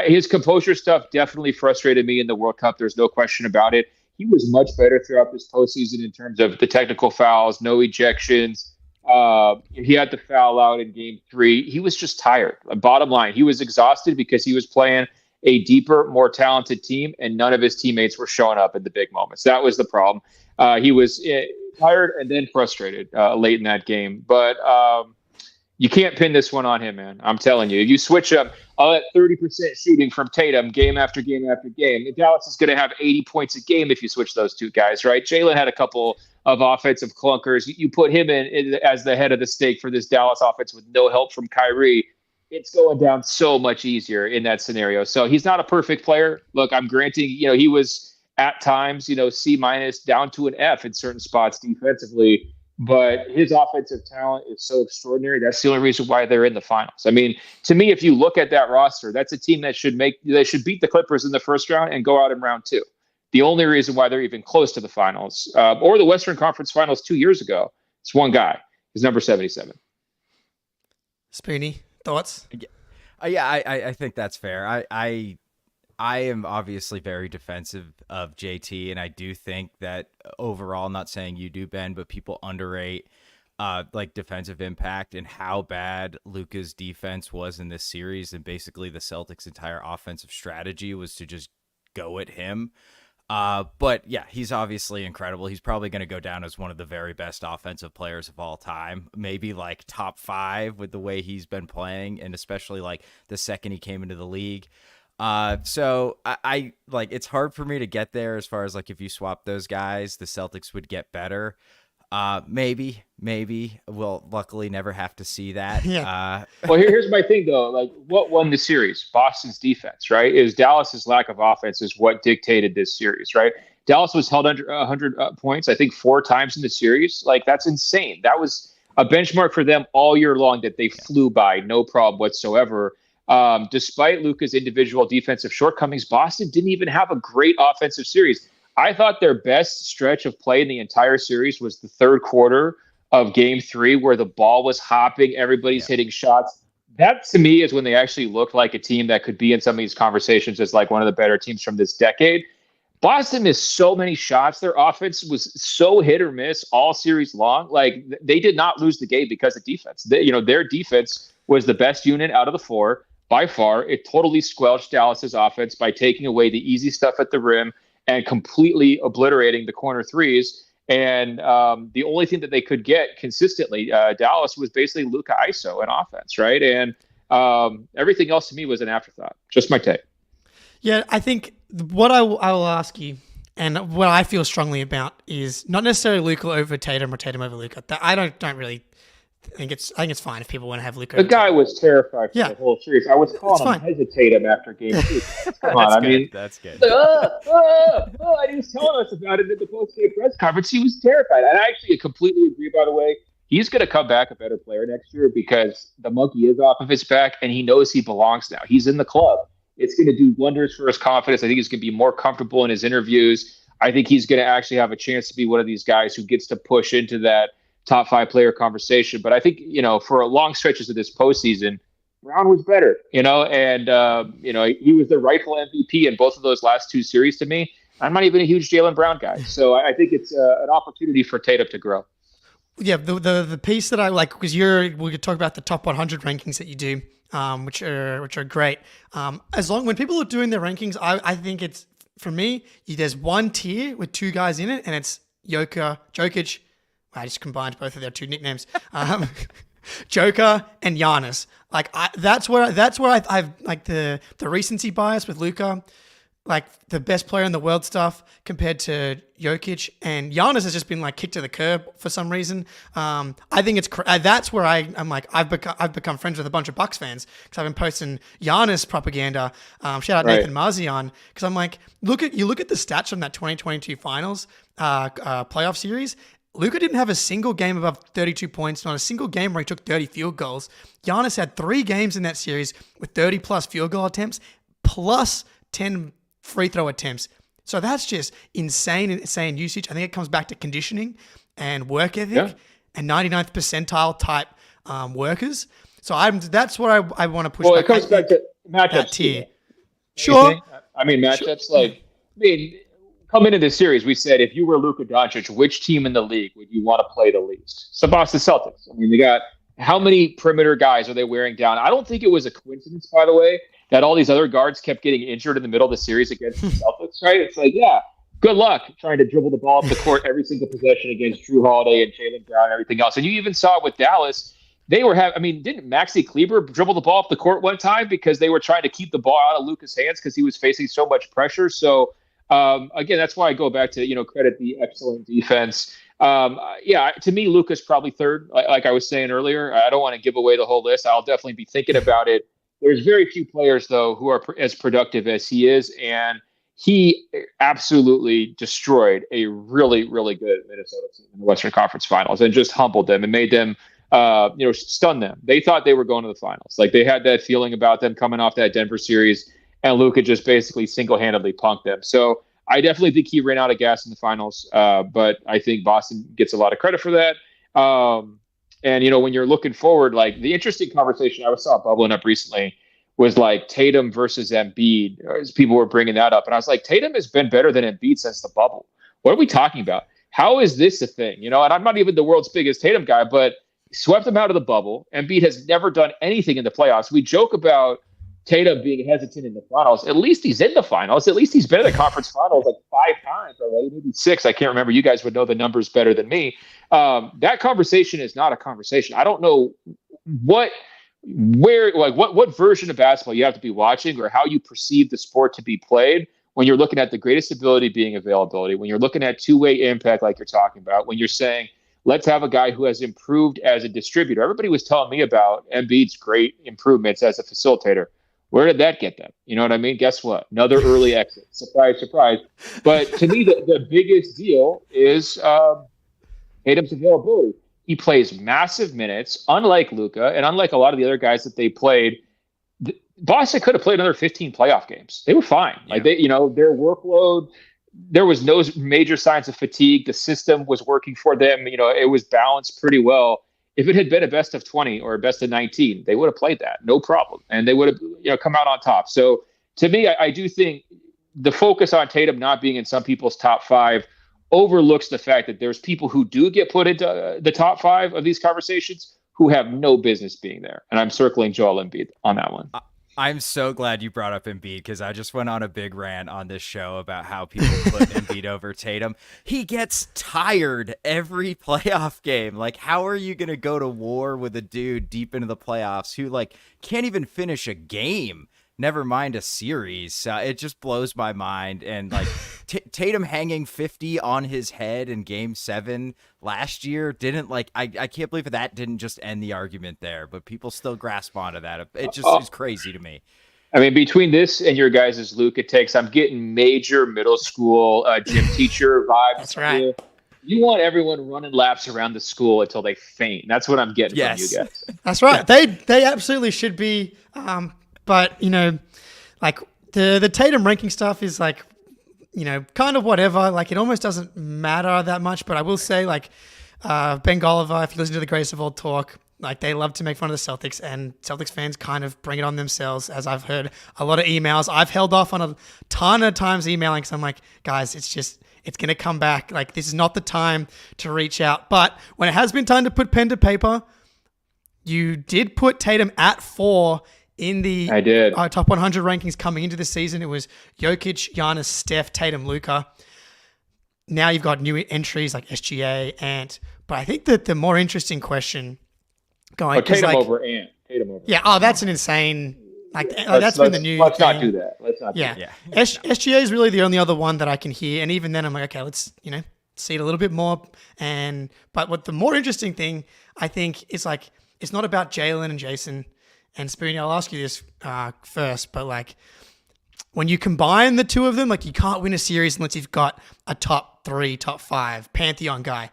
His composure stuff definitely frustrated me in the World Cup. There's no question about it. He was much better throughout this postseason in terms of the technical fouls, no ejections. He had to foul out in game 3. He was just tired. Bottom line, he was exhausted because he was playing a deeper, more talented team, and none of his teammates were showing up in the big moments. That was the problem. He was tired and then frustrated late in that game. But you can't pin this one on him, man. I'm telling you. If you switch up all that 30% shooting from Tatum game after game after game, Dallas is going to have 80 points a game if you switch those two guys, right? Jaylen had a couple of offensive clunkers. You put him in as the head of the stake for this Dallas offense with no help from Kyrie. It's going down so much easier in that scenario. So he's not a perfect player. Look, I'm granting, he was at times, C- down to an F in certain spots defensively, but his offensive talent is so extraordinary. That's the only reason why they're in the finals. I mean, to me, if you look at that roster, that's a team that should beat the Clippers in the first round and go out in round 2. The only reason why they're even close to the finals or the Western Conference Finals 2 years ago, it's one guy. He's number 77. Spoonie, thoughts? Yeah, I think that's fair. I am obviously very defensive of JT, and I do think that overall, not saying you do, Ben, but people underrate like defensive impact and how bad Luka's defense was in this series, and basically the Celtics' entire offensive strategy was to just go at him. But yeah, he's obviously incredible. He's probably going to go down as one of the very best offensive players of all time, maybe like top 5 with the way he's been playing, and especially like the second he came into the league. So I like, it's hard for me to get there as far as like, if you swap those guys, the Celtics would get better. Maybe we'll luckily never have to see that. Yeah. Well, here's my thing though. Like, what won the series? Boston's defense, right? Is Dallas's lack of offense is what dictated this series, right? Dallas was held under 100 points, I think 4 times in the series. Like, that's insane. That was a benchmark for them all year long that they flew by, no problem whatsoever. Despite Luka's individual defensive shortcomings, Boston didn't even have a great offensive series. I thought their best stretch of play in the entire series was the third quarter of game 3, where the ball was hopping, everybody's hitting shots. That, to me, is when they actually looked like a team that could be in some of these conversations as like one of the better teams from this decade. Boston missed so many shots. Their offense was so hit or miss all series long. Like, they did not lose the game because of defense. Their defense was the best unit out of the 4 by far. It totally squelched Dallas's offense by taking away the easy stuff at the rim and completely obliterating the corner threes. And the only thing that they could get consistently, Dallas, was basically Luka ISO in offense, right? And everything else to me was an afterthought. Just my take. Yeah, I think what I will ask you, and what I feel strongly about, is not necessarily Luka over Tatum or Tatum over Luka. I don't really think it's fine if people want to have Luka. The guy was terrified for the whole series. I was calling him hesitate after game 2. Come on, that's good. And he was telling us about it at the post-game press conference. He was terrified. And I actually completely agree, by the way. He's going to come back a better player next year because the monkey is off of his back and he knows he belongs now. He's in the club. It's going to do wonders for his confidence. I think he's going to be more comfortable in his interviews. I think he's going to actually have a chance to be one of these guys who gets to push into that top 5 player conversation. But I think, for long stretches of this postseason, Brown was better, and he was the rightful MVP in both of those last 2 series to me. I'm not even a huge Jaylen Brown guy. So I think it's an opportunity for Tatum to grow. Yeah, the piece that I like, because we could talk about the top 100 rankings that you do, which are great. When people are doing their rankings, I think it's, for me, there's one tier with 2 guys in it, and it's Jokic. I just combined both of their 2 nicknames, Joker and Giannis. Like, that's where I've like the recency bias with Luka. like the best player in the world stuff compared to Jokic, and Giannis has just been like kicked to the curb for some reason. I think it's that's where I'm like I've become friends with a bunch of Bucks fans because I've been posting Giannis propaganda. Shout out Nathan Marzion because I'm like look at the stats from that 2022 Finals playoff series. Luka didn't have a single game above 32 points, not a single game where he took 30 field goals. Giannis had 3 games in that series with 30 plus field goal attempts plus 10 free throw attempts. So that's just insane usage. I think it comes back to conditioning and work ethic and 99th percentile type workers. So that's what I want to push. Well, it comes back to matchups tier. Sure. I mean, matchups coming into this series, we said if you were Luka Doncic, which team in the league would you want to play the least? It's the Boston Celtics. I mean, they got how many perimeter guys are they wearing down? I don't think it was a coincidence, by the way, that all these other guards kept getting injured in the middle of the series against the Celtics, right? It's like, yeah, good luck trying to dribble the ball up the court every single possession against Drew Holiday and Jaylen Brown and everything else. And you even saw it with Dallas. They were didn't Maxi Kleber dribble the ball up the court one time because they were trying to keep the ball out of Luka's hands because he was facing so much pressure? So, again, that's why I go back to, credit the excellent defense. To me, Luka's probably third. Like I was saying earlier, I don't want to give away the whole list. I'll definitely be thinking about it. There's very few players, though, who are as productive as he is, and he absolutely destroyed a really, really good Minnesota team in the Western Conference Finals and just humbled them and made them, stun them. They thought they were going to the finals. Like, they had that feeling about them coming off that Denver series, and Luka just basically single-handedly punked them. So I definitely think he ran out of gas in the finals, but I think Boston gets a lot of credit for that. And, when you're looking forward, like the interesting conversation I saw bubbling up recently was like Tatum versus Embiid, as people were bringing that up. And I was like, Tatum has been better than Embiid since the bubble. What are we talking about? How is this a thing? And I'm not even the world's biggest Tatum guy, but swept him out of the bubble. Embiid has never done anything in the playoffs. We joke about Tatum being hesitant in the finals. At least he's in the finals. At least he's been in the conference finals like 5 times already, maybe 6. I can't remember. You guys would know the numbers better than me. That conversation is not a conversation. I don't know what version of basketball you have to be watching or how you perceive the sport to be played when you're looking at the greatest ability being availability, when you're looking at two-way impact like you're talking about, when you're saying, let's have a guy who has improved as a distributor. Everybody was telling me about Embiid's great improvements as a facilitator. Where did that get them? You know what I mean? Guess what? Another early exit. Surprise, surprise. But to me, the biggest deal is Tatum's availability. He plays massive minutes, unlike Luka, and unlike a lot of the other guys that they played. Boston could have played another 15 playoff games. They were fine. Yeah. Like their workload, there was no major signs of fatigue. The system was working for them. It was balanced pretty well. If it had been a best of 20 or a best of 19, they would have played that, no problem. And they would have come out on top. So to me, I do think the focus on Tatum not being in some people's top 5 overlooks the fact that there's people who do get put into the top 5 of these conversations who have no business being there. And I'm circling Joel Embiid on that one. I'm so glad you brought up Embiid because I just went on a big rant on this show about how people put Embiid over Tatum. He gets tired every playoff game. Like, how are you going to go to war with a dude deep into the playoffs who can't even finish a game? Never mind a series. It just blows my mind. And Tatum hanging 50 on his head in Game 7 last year didn't I can't believe that didn't just end the argument there. But people still grasp onto that. It just is crazy to me. I mean, between this and your guys' Luka takes, I'm getting major middle school gym teacher vibes. That's right. You want everyone running laps around the school until they faint. That's what I'm getting from you guys. That's right. Yeah. They absolutely should be. But, the Tatum ranking stuff is kind of whatever. It almost doesn't matter that much. But I will say, Ben Golliver, if you listen to the Greatest of All talk, they love to make fun of the Celtics, and Celtics fans kind of bring it on themselves, as I've heard a lot of emails. I've held off on a ton of times emailing because I'm like, guys, it's going to come back. This is not the time to reach out. But when it has been time to put pen to paper, you did put Tatum at 4 in the top 100 rankings coming into the season. It was Jokic, Giannis, Steph, Tatum, Luka. Now you've got new entries like SGA, Ant. But I think that the more interesting question going Tatum over Ant. Tatum over. Yeah. Oh, that's an insane That's been the new. Let's not do that. Let's not. Yeah, do that. SGA is really the only other one that I can hear, and even then I'm like, okay, let's see it a little bit more. But what the more interesting thing I think is like, it's not about Jaylen and Jayson and Spoony. I'll ask you this first, but like, when you combine the two of them, like you can't win a series unless you've got a top 3, top 5 pantheon guy.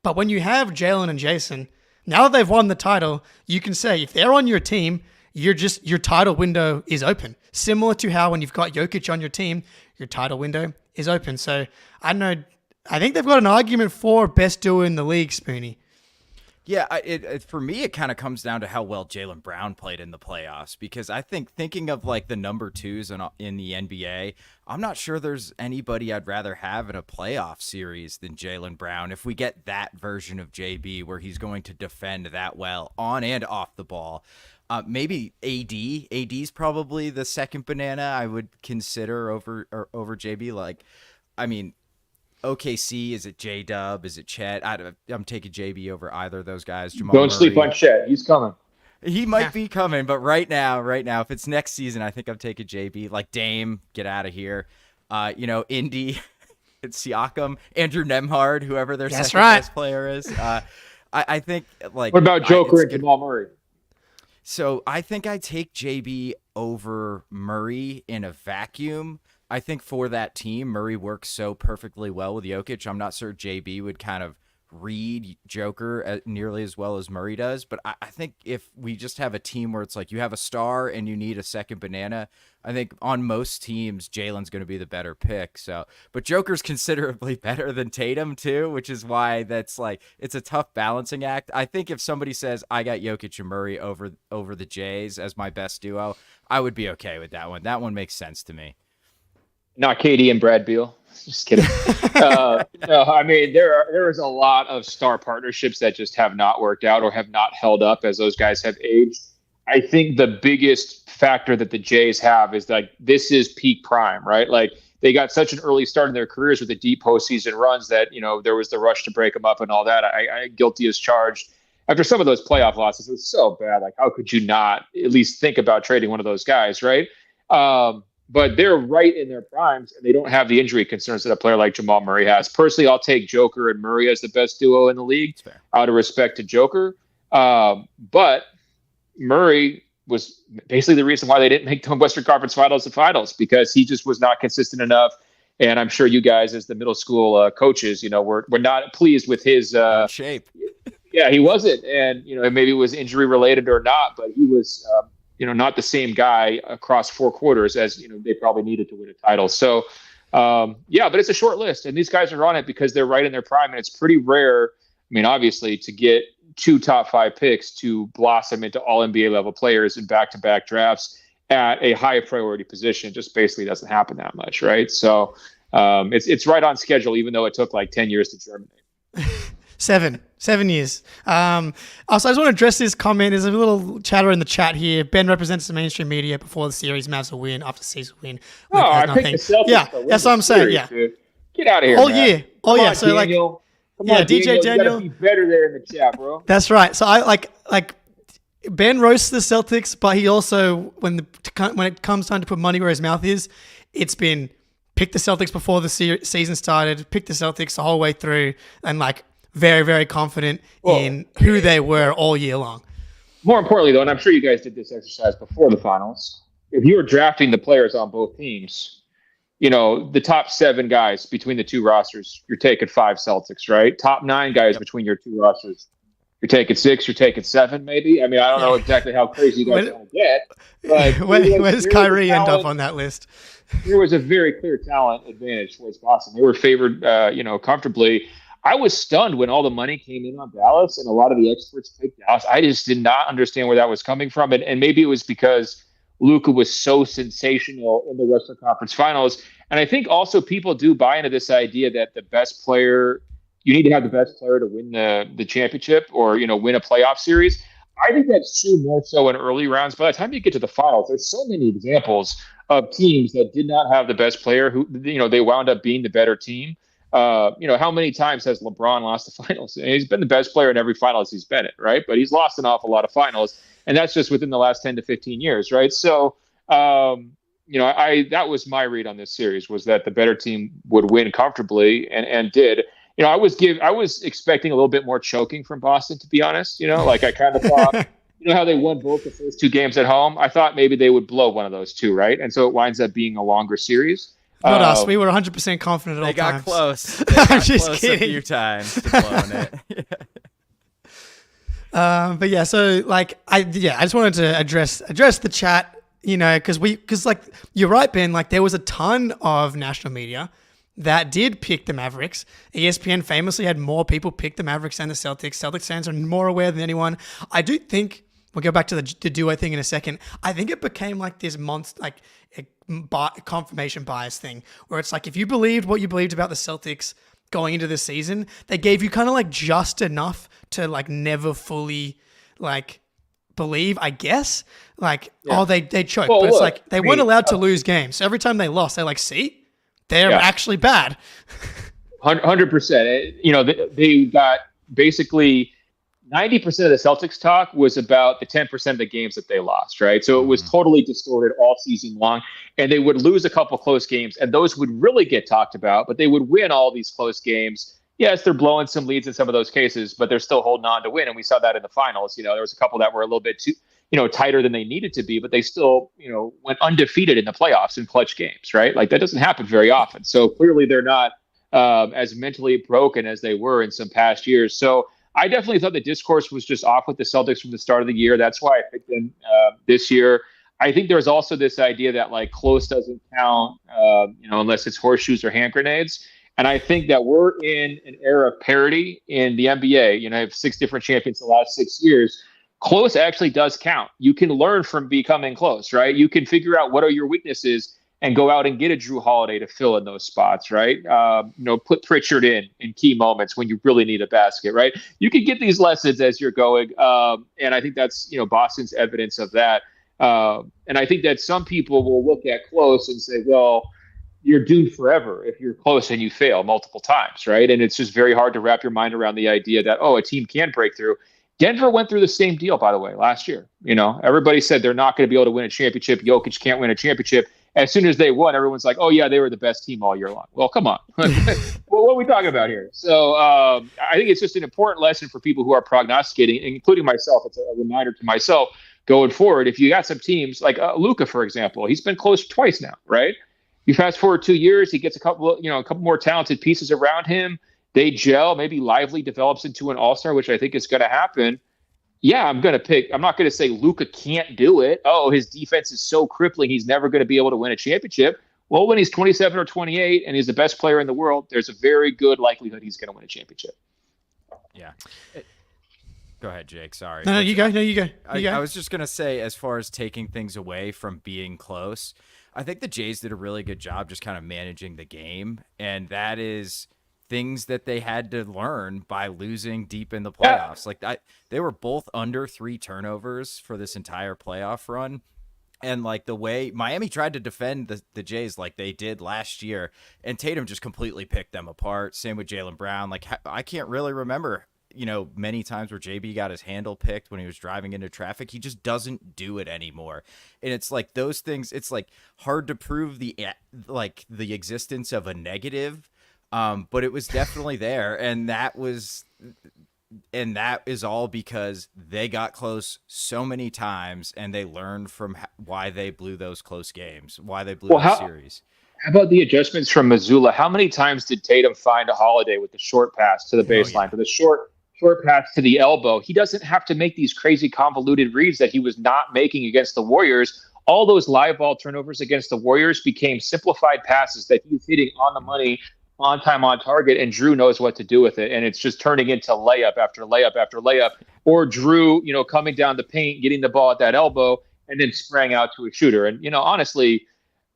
But when you have Jaylen and Jayson, now that they've won the title, you can say if they're on your team, your title window is open. Similar to how when you've got Jokic on your team, your title window is open. So I don't know. I think they've got an argument for best duo in the league, Spoony. Yeah, for me, it kind of comes down to how well Jaylen Brown played in the playoffs, because I think thinking of like the number 2s in the NBA, I'm not sure there's anybody I'd rather have in a playoff series than Jaylen Brown. If we get that version of JB where he's going to defend that well on and off the ball, maybe AD. AD's probably the second banana I would consider over JB. Like, I mean, OKC, is it J-Dub? Is it Chet? I'm taking JB over either of those guys. Jamal Don't Murray. sleep on Chet. He's coming. He might be coming, but right now, if it's next season, I think I'm taking JB. Like Dame, get out of here. Indy, it's Siakam, Andrew Nemhard, whoever their second best player is. I think like. What about Joker and Jamal Murray? So I think I take JB over Murray in a vacuum. I think for that team, Murray works so perfectly well with Jokic. I'm not sure JB would kind of read Joker nearly as well as Murray does. But I think if we just have a team where it's like you have a star and you need a second banana, I think on most teams, Jaylen's going to be the better pick. But Joker's considerably better than Tatum too, which is why that's like, it's a tough balancing act. I think if somebody says I got Jokic and Murray over the Jays as my best duo, I would be okay with that one. That one makes sense to me. Not Katie and Brad Beal. Just kidding. No, I mean, there is a lot of star partnerships that just have not worked out or have not held up as those guys have aged. I think the biggest factor that the Jays have is like, this is peak prime, right? Like they got such an early start in their careers with the deep postseason runs that, there was the rush to break them up and all that. I guilty as charged. After some of those playoff losses, it was so bad. Like, how could you not at least think about trading one of those guys, right? But they're right in their primes, and they don't have the injury concerns that a player like Jamal Murray has. Personally, I'll take Joker and Murray as the best duo in the league, out of respect to Joker. But Murray was basically the reason why they didn't make the Western Conference Finals the finals, because he just was not consistent enough. And I'm sure you guys, as the middle school coaches, we're not pleased with his shape. Yeah, he wasn't, and maybe it was injury related or not, but he was. Not the same guy across 4 quarters as, they probably needed to win a title. So, but it's a short list, and these guys are on it because they're right in their prime, and it's pretty rare. I mean, obviously, to get 2 top 5 picks to blossom into all NBA level players in back-to-back drafts at a high priority position just basically doesn't happen that much, right? So, it's right on schedule, even though it took like 10 years to germinate. 7 years. Also, I just want to address this comment. There's a little chatter in the chat here. Ben represents the mainstream media before the series. Mavs will win. After the season win. I picked the Celtics. Yeah, that's what I'm saying. Series, yeah. Dude. Get out of here, all man. year. Oh, Come yeah. on, So, Daniel. Come on, DJ Daniel. You gotta be better there in the chat, bro. That's right. So, I like Ben roasts the Celtics, but he also, when it comes time to put money where his mouth is, it's been pick the Celtics before the season started, pick the Celtics the whole way through, and very, very confident in who they were all year long. More importantly, though, and I'm sure you guys did this exercise before the finals, if you were drafting the players on both teams, the top 7 guys between the 2 rosters, you're taking 5 Celtics, right? Top 9 guys between your 2 rosters, you're taking 6, you're taking 7, maybe. I mean, I don't know exactly how crazy you guys want to get. But where does Kyrie end up on that list? There was a very clear talent advantage towards Boston. They were favored, comfortably. I was stunned when all the money came in on Dallas, and a lot of the experts picked Dallas. I just did not understand where that was coming from. And maybe it was because Luka was so sensational in the Western Conference Finals. And I think also people do buy into this idea that the best player, you need to have the best player to win the championship or, win a playoff series. I think that's true more so in early rounds. By the time you get to the finals, there's so many examples of teams that did not have the best player who, they wound up being the better team. How many times has LeBron lost the finals? And he's been the best player in every finals he's been in, right? But he's lost an awful lot of finals, and that's just within the last 10 to 15 years, right? So, that was my read on this series, was that the better team would win comfortably, and did. I was expecting a little bit more choking from Boston, to be honest. I kind of thought, how they won both the first two games at home. I thought maybe they would blow one of those two, right? And so it winds up being a longer series. Not us. We were 100% confident at all times. They got close. They got I'm just close kidding. a few times to blowing it. But yeah, so I just wanted to address the chat, because you're right, Ben. There was a ton of national media that did pick the Mavericks. ESPN famously had more people pick the Mavericks than the Celtics. Celtics fans are more aware than anyone. I do think we'll go back to the duo thing in a second. I think it became this monster, confirmation bias thing, where it's if you believed what you believed about the Celtics going into the season, they gave you kind of just enough to never fully believe, I guess. They choked, well, but look, it's they weren't allowed to lose games. So every time they lost, they're see, they're actually bad. 100%. They got basically 90% of the Celtics talk was about the 10% of the games that they lost, right? So it was totally distorted all season long, and they would lose a couple close games, and those would really get talked about, but they would win all these close games. Yes, they're blowing some leads in some of those cases, but they're still holding on to win, and we saw that in the finals. There was a couple that were a little bit too, tighter than they needed to be, but they still, went undefeated in the playoffs in clutch games, right? That doesn't happen very often. So clearly they're not as mentally broken as they were in some past years. So I definitely thought the discourse was just off with the Celtics from the start of the year. That's why I picked them this year. I think there's also this idea that close doesn't count, unless it's horseshoes or hand grenades. And I think that we're in an era of parity in the NBA. I have 6 different champions the last 6 years. Close actually does count. You can learn from becoming close, right? You can figure out what are your weaknesses and go out and get a Drew Holiday to fill in those spots, right? Put Pritchard in key moments when you really need a basket, right? You can get these lessons as you're going. And I think that's, Boston's evidence of that. And I think that some people will look at close and say, well, you're doomed forever if you're close and you fail multiple times, right? And it's just very hard to wrap your mind around the idea that, a team can break through. Denver went through the same deal, by the way, last year. Everybody said they're not going to be able to win a championship. Jokic can't win a championship. As soon as they won, everyone's like, oh, yeah, they were the best team all year long. Well, come on. Well, what are we talking about here? So I think it's just an important lesson for people who are prognosticating, including myself. It's a reminder to myself going forward. If you got some teams like Luka, for example, he's been close twice now, right? You fast forward 2 years, he gets a couple more talented pieces around him. They gel, maybe Lively develops into an all-star, which I think is going to happen. Yeah, I'm not going to say Luka can't do it. Oh, his defense is so crippling, he's never going to be able to win a championship. Well, when he's 27 or 28 and he's the best player in the world, there's a very good likelihood he's going to win a championship. Yeah. Go ahead, Jake. Sorry. No, you go. I was just going to say, as far as taking things away from being close, I think the Jays did a really good job just kind of managing the game, and that is things that they had to learn by losing deep in the playoffs. They were both under 3 turnovers for this entire playoff run. And the way Miami tried to defend the Jays like they did last year, and Tatum just completely picked them apart. Same with Jaylen Brown. I can't really remember, many times where JB got his handle picked when he was driving into traffic. He just doesn't do it anymore. And it's those things, it's hard to prove the existence of a negative. But it was definitely there, and that is all because they got close so many times, and they learned from why they blew those close games, why they blew the series. How about the adjustments from Mazzulla? How many times did Tatum find a Holiday with the short pass to the baseline, for the short pass to the elbow? He doesn't have to make these crazy convoluted reads that he was not making against the Warriors. All those live ball turnovers against the Warriors became simplified passes that he's hitting on the money, on time, on target, and Drew knows what to do with it. And it's just turning into layup after layup after layup, or Drew, coming down the paint, getting the ball at that elbow, and then spraying out to a shooter. And, honestly,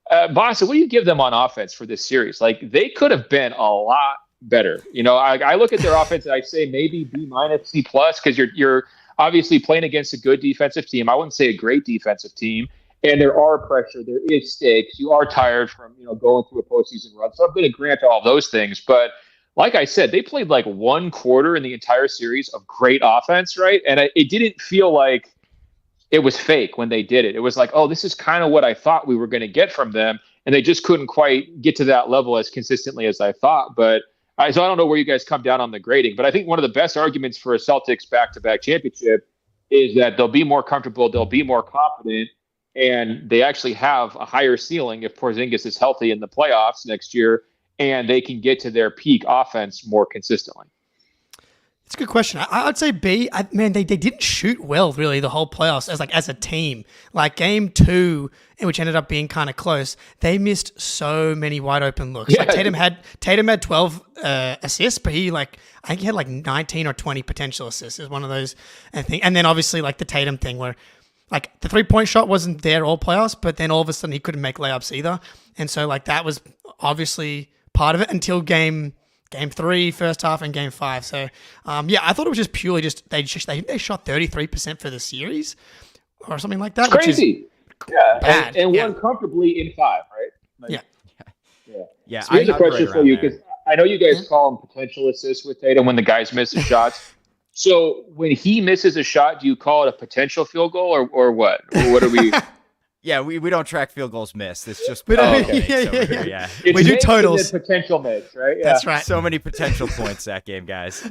Boston, what do you give them on offense for this series? They could have been a lot better. I look at their offense and I say maybe B-, C+, because you're obviously playing against a good defensive team. I wouldn't say a great defensive team. And there are pressure, there is stakes. You are tired from going through a postseason run. So I'm going to grant all those things, but like I said, they played like one quarter in the entire series of great offense, right? And it didn't feel like it was fake when they did it. It was like, oh, this is kind of what I thought we were going to get from them. And they just couldn't quite get to that level as consistently as I thought. But so I don't know where you guys come down on the grading, but I think one of the best arguments for a Celtics back-to-back championship is that they'll be more comfortable, they'll be more confident, and they actually have a higher ceiling if Porzingis is healthy in the playoffs next year, and they can get to their peak offense more consistently. It's a good question. I would say B. Man, they didn't shoot well really the whole playoffs as a team. Like game 2, which ended up being kind of close, they missed so many wide open looks. Yeah. Like Tatum had 12 assists, but I think he had like 19 or 20 potential assists. Is one of those things. And then obviously like the Tatum thing where like the 3-point shot wasn't there all playoffs, but then all of a sudden he couldn't make layups either. And so like that was obviously part of it until game 3, first half, and game 5. So, I thought it was just purely they shot 33% for the series or something like that. It's crazy. Bad. And won comfortably in 5, right? Yeah. So here's a question for you, because I know you guys call them potential assists with Tatum when the guys miss shots. So when he misses a shot, do you call it a potential field goal or what? Or what are we? Yeah, we don't track field goals missed. It's just we do totals. Potential makes, right? Yeah. That's right. So many potential points that game, guys.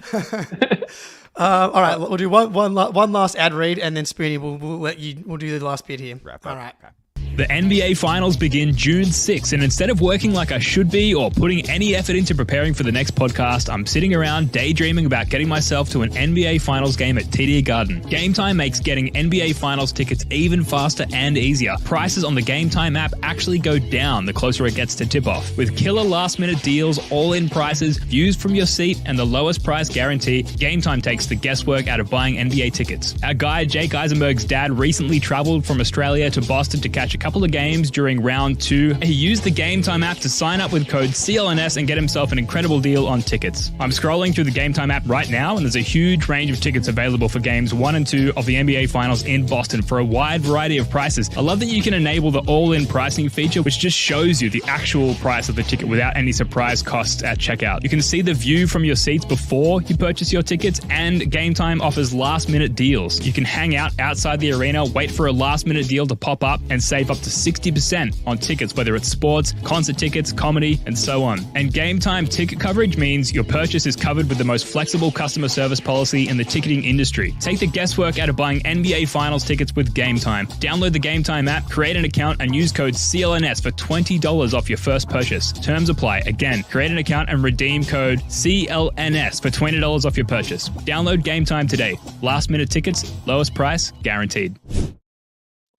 All right, we'll do one last ad read, and then Spoonie, we'll do the last bit here. Wrap up. All right. Okay. The NBA Finals begin June 6th, and instead of working like I should be or putting any effort into preparing for the next podcast, I'm sitting around daydreaming about getting myself to an NBA Finals game at TD Garden. Game Time makes getting NBA Finals tickets even faster and easier. Prices on the Game Time app actually go down the closer it gets to tip-off. With killer last-minute deals, all-in prices, views from your seat, and the lowest price guarantee, Game Time takes the guesswork out of buying NBA tickets. Our guy, Jake Eisenberg's dad, recently traveled from Australia to Boston to catch a couple of games during round 2. He used the Game Time app to sign up with code CLNS and get himself an incredible deal on tickets. I'm scrolling through the Game Time app right now, and there's a huge range of tickets available for games 1 and 2 of the NBA Finals in Boston for a wide variety of prices. I love that you can enable the all-in pricing feature, which just shows you the actual price of the ticket without any surprise costs at checkout. You can see the view from your seats before you purchase your tickets, and Game Time offers last-minute deals. You can hang out outside the arena, wait for a last-minute deal to pop up, and save up to 60% on tickets, whether it's sports, concert tickets, comedy, and so on. And Game Time ticket coverage means your purchase is covered with the most flexible customer service policy in the ticketing industry. Take the guesswork out of buying NBA Finals tickets with Game Time. Download the Game Time app, create an account, and use code CLNS for $20 off your first purchase. Terms apply. Again, create an account and redeem code CLNS for $20 off your purchase. Download Game Time today. Last minute tickets, lowest price, guaranteed.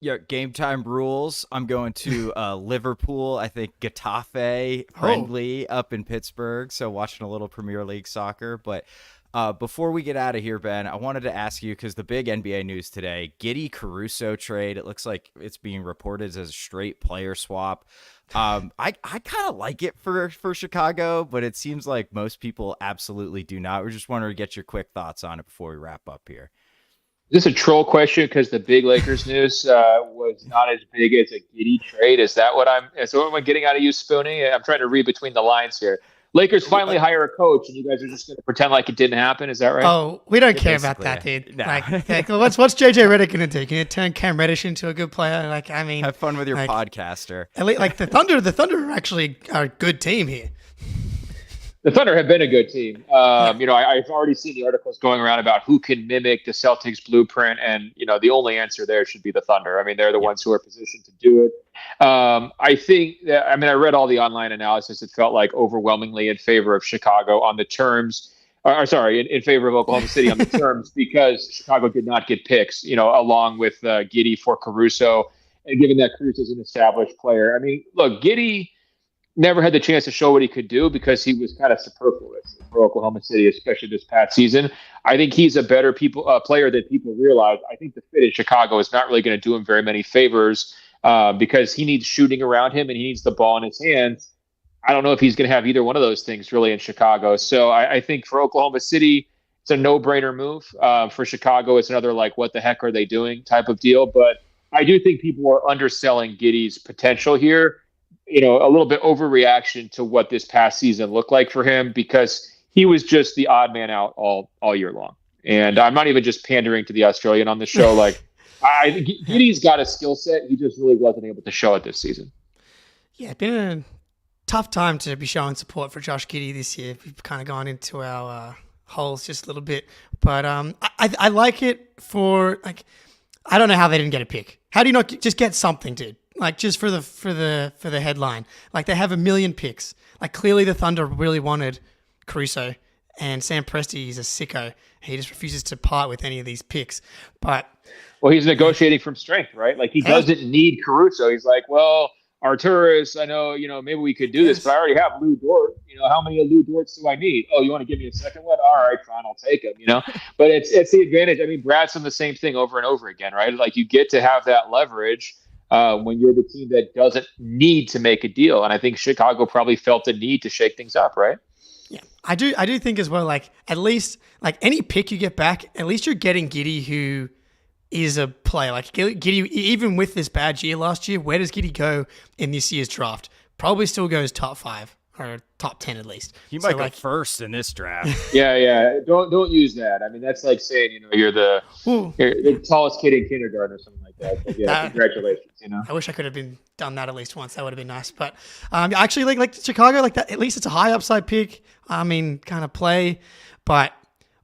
Yeah, Game Time rules. I'm going to Liverpool. I think Getafe friendly up in Pittsburgh. So watching a little Premier League soccer. But before we get out of here, Ben, I wanted to ask you, because the big NBA news today, Giddey-Caruso trade. It looks like it's being reported as a straight player swap. I kind of like it for Chicago, but it seems like most people absolutely do not. We're just wondering to get your quick thoughts on it before we wrap up here. Is this a troll question because the big Lakers news was not as big as a Giddey trade? Is that what I'm getting out of you, Spoonie? I'm trying to read between the lines here. Lakers finally hire a coach, and you guys are just going to pretend like it didn't happen. Is that right? Oh, we don't care about that, dude. No. What's JJ Redick going to do? Can you turn Cam Reddish into a good player? Have fun with your podcaster. At least, the Thunder are actually a good team here. The Thunder have been a good team. I've already seen the articles going around about who can mimic the Celtics blueprint, and the only answer there should be the Thunder. I mean, they're the ones who are positioned to do it. I think that, I read all the online analysis. It felt like overwhelmingly in favor of Chicago on the terms. In favor of Oklahoma City on the terms, because Chicago did not get picks, along with Giddey for Caruso, and given that Caruso is an established player. Look, Giddey never had the chance to show what he could do because he was kind of superfluous for Oklahoma City, especially this past season. I think he's a better player than people realize. I think the fit in Chicago is not really going to do him very many favors because he needs shooting around him and he needs the ball in his hands. I don't know if he's going to have either one of those things really in Chicago. So I think for Oklahoma City, it's a no-brainer move. For Chicago, it's another what the heck are they doing type of deal. But I do think people are underselling Giddey's potential here. A little bit overreaction to what this past season looked like for him, because he was just the odd man out all year long. And I'm not even just pandering to the Australian on the show. Like, Giddey's got a skill set. He just really wasn't able to show it this season. Yeah, it's been a tough time to be showing support for Josh Giddey this year. We've kind of gone into our holes just a little bit. But I like it for, like, I don't know how they didn't get a pick. How do you not just get something, dude? Like, just for the headline. Like, they have a million picks. Like, clearly the Thunder really wanted Caruso, and Sam Presti is a sicko. He just refuses to part with any of these picks. But well, he's negotiating from strength, right? Like, he doesn't need Caruso. He's like, well, Arturas, I know, maybe we could do this, but I already have Lou Dort. How many Lou Dorts do I need? Oh, you want to give me a second one? All right, fine, I'll take him, But it's the advantage. I mean, Brad's done the same thing over and over again, right? Like, you get to have that leverage when you're the team that doesn't need to make a deal. And I think Chicago probably felt the need to shake things up, right? Yeah, I do think as well, like, at least, like, any pick you get back, at least you're getting Giddey, who is a player. Like, Giddey, even with this bad year last year, where does Giddey go in this year's draft? Probably still goes top 5 or top 10 at least. He might go first in this draft. Yeah. Don't use that. I mean, that's like saying, you're the tallest kid in kindergarten or something like that. But yeah, congratulations. I wish I could have done that at least once. That would have been nice. But actually, like Chicago, like that. At least it's a high upside pick. I mean, kind of play. But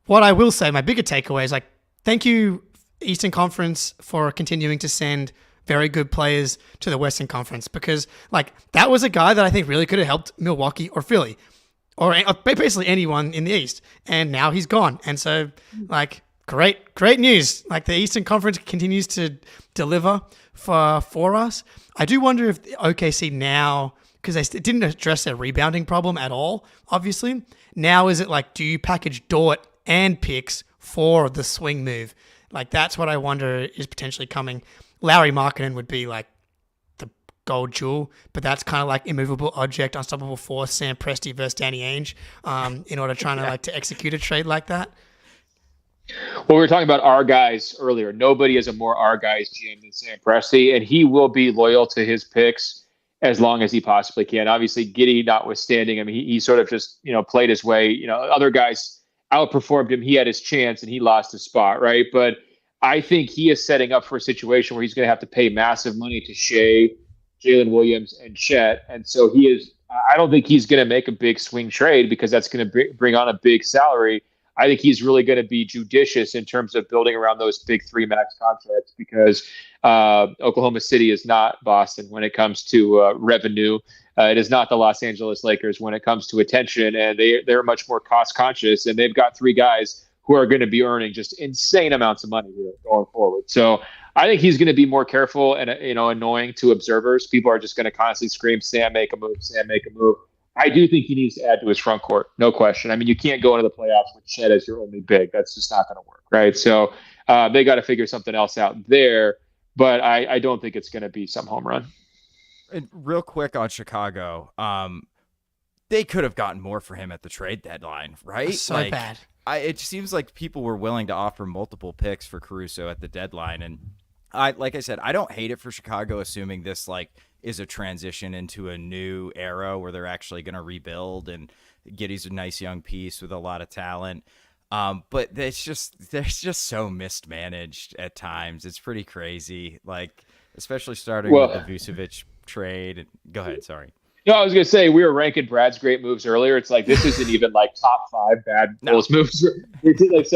what I will say, my bigger takeaway is, like, thank you, Eastern Conference, for continuing to send very good players to the Western Conference, because, like, that was a guy that I think really could have helped Milwaukee or Philly or basically anyone in the East, and now he's gone. And so, like, great news. Like, the Eastern Conference continues to deliver for us. I do wonder if OKC now, because they didn't address their rebounding problem at all, obviously, now is it like, do you package Dort and picks for the swing move? Like, that's what I wonder is potentially coming. Larry Markkinen would be like the gold jewel, but that's kind of like immovable object, unstoppable force, Sam Presti versus Danny Ainge, in order to execute a trade like that. Well, we were talking about our guys earlier. Nobody is a more our guys GM than Sam Presti, and he will be loyal to his picks as long as he possibly can. Obviously, Giddey notwithstanding, I mean, he sort of just, played his way. Other guys outperformed him. He had his chance and he lost his spot, right? But I think he is setting up for a situation where he's going to have to pay massive money to Shea, Jaylen Williams, and Chet. And so I don't think he's going to make a big swing trade because that's going to bring on a big salary. I think he's really going to be judicious in terms of building around those big 3 max contracts, because Oklahoma City is not Boston when it comes to revenue. It is not the Los Angeles Lakers when it comes to attention, and they're much more cost conscious, and they've got 3 guys who are going to be earning just insane amounts of money here going forward. So I think he's going to be more careful and annoying to observers. People are just going to constantly scream, "Sam, make a move! Sam, make a move!" I do think he needs to add to his front court, no question. I mean, you can't go into the playoffs with Chet as your only big. That's just not going to work, right? So they got to figure something else out there. But I don't think it's going to be some home run. And real quick on Chicago, they could have gotten more for him at the trade deadline, right? That's so bad. It seems like people were willing to offer multiple picks for Caruso at the deadline, and like I said, I don't hate it for Chicago, assuming this is a transition into a new era where they're actually going to rebuild, and Giddey's a nice young piece with a lot of talent. But they're just so mismanaged at times. It's pretty crazy, especially starting with the Vucevic trade. Go ahead, sorry. No, I was going to say, we were ranking Brad's great moves earlier. It's like, this isn't even top 5 bad Bulls moves. So, let's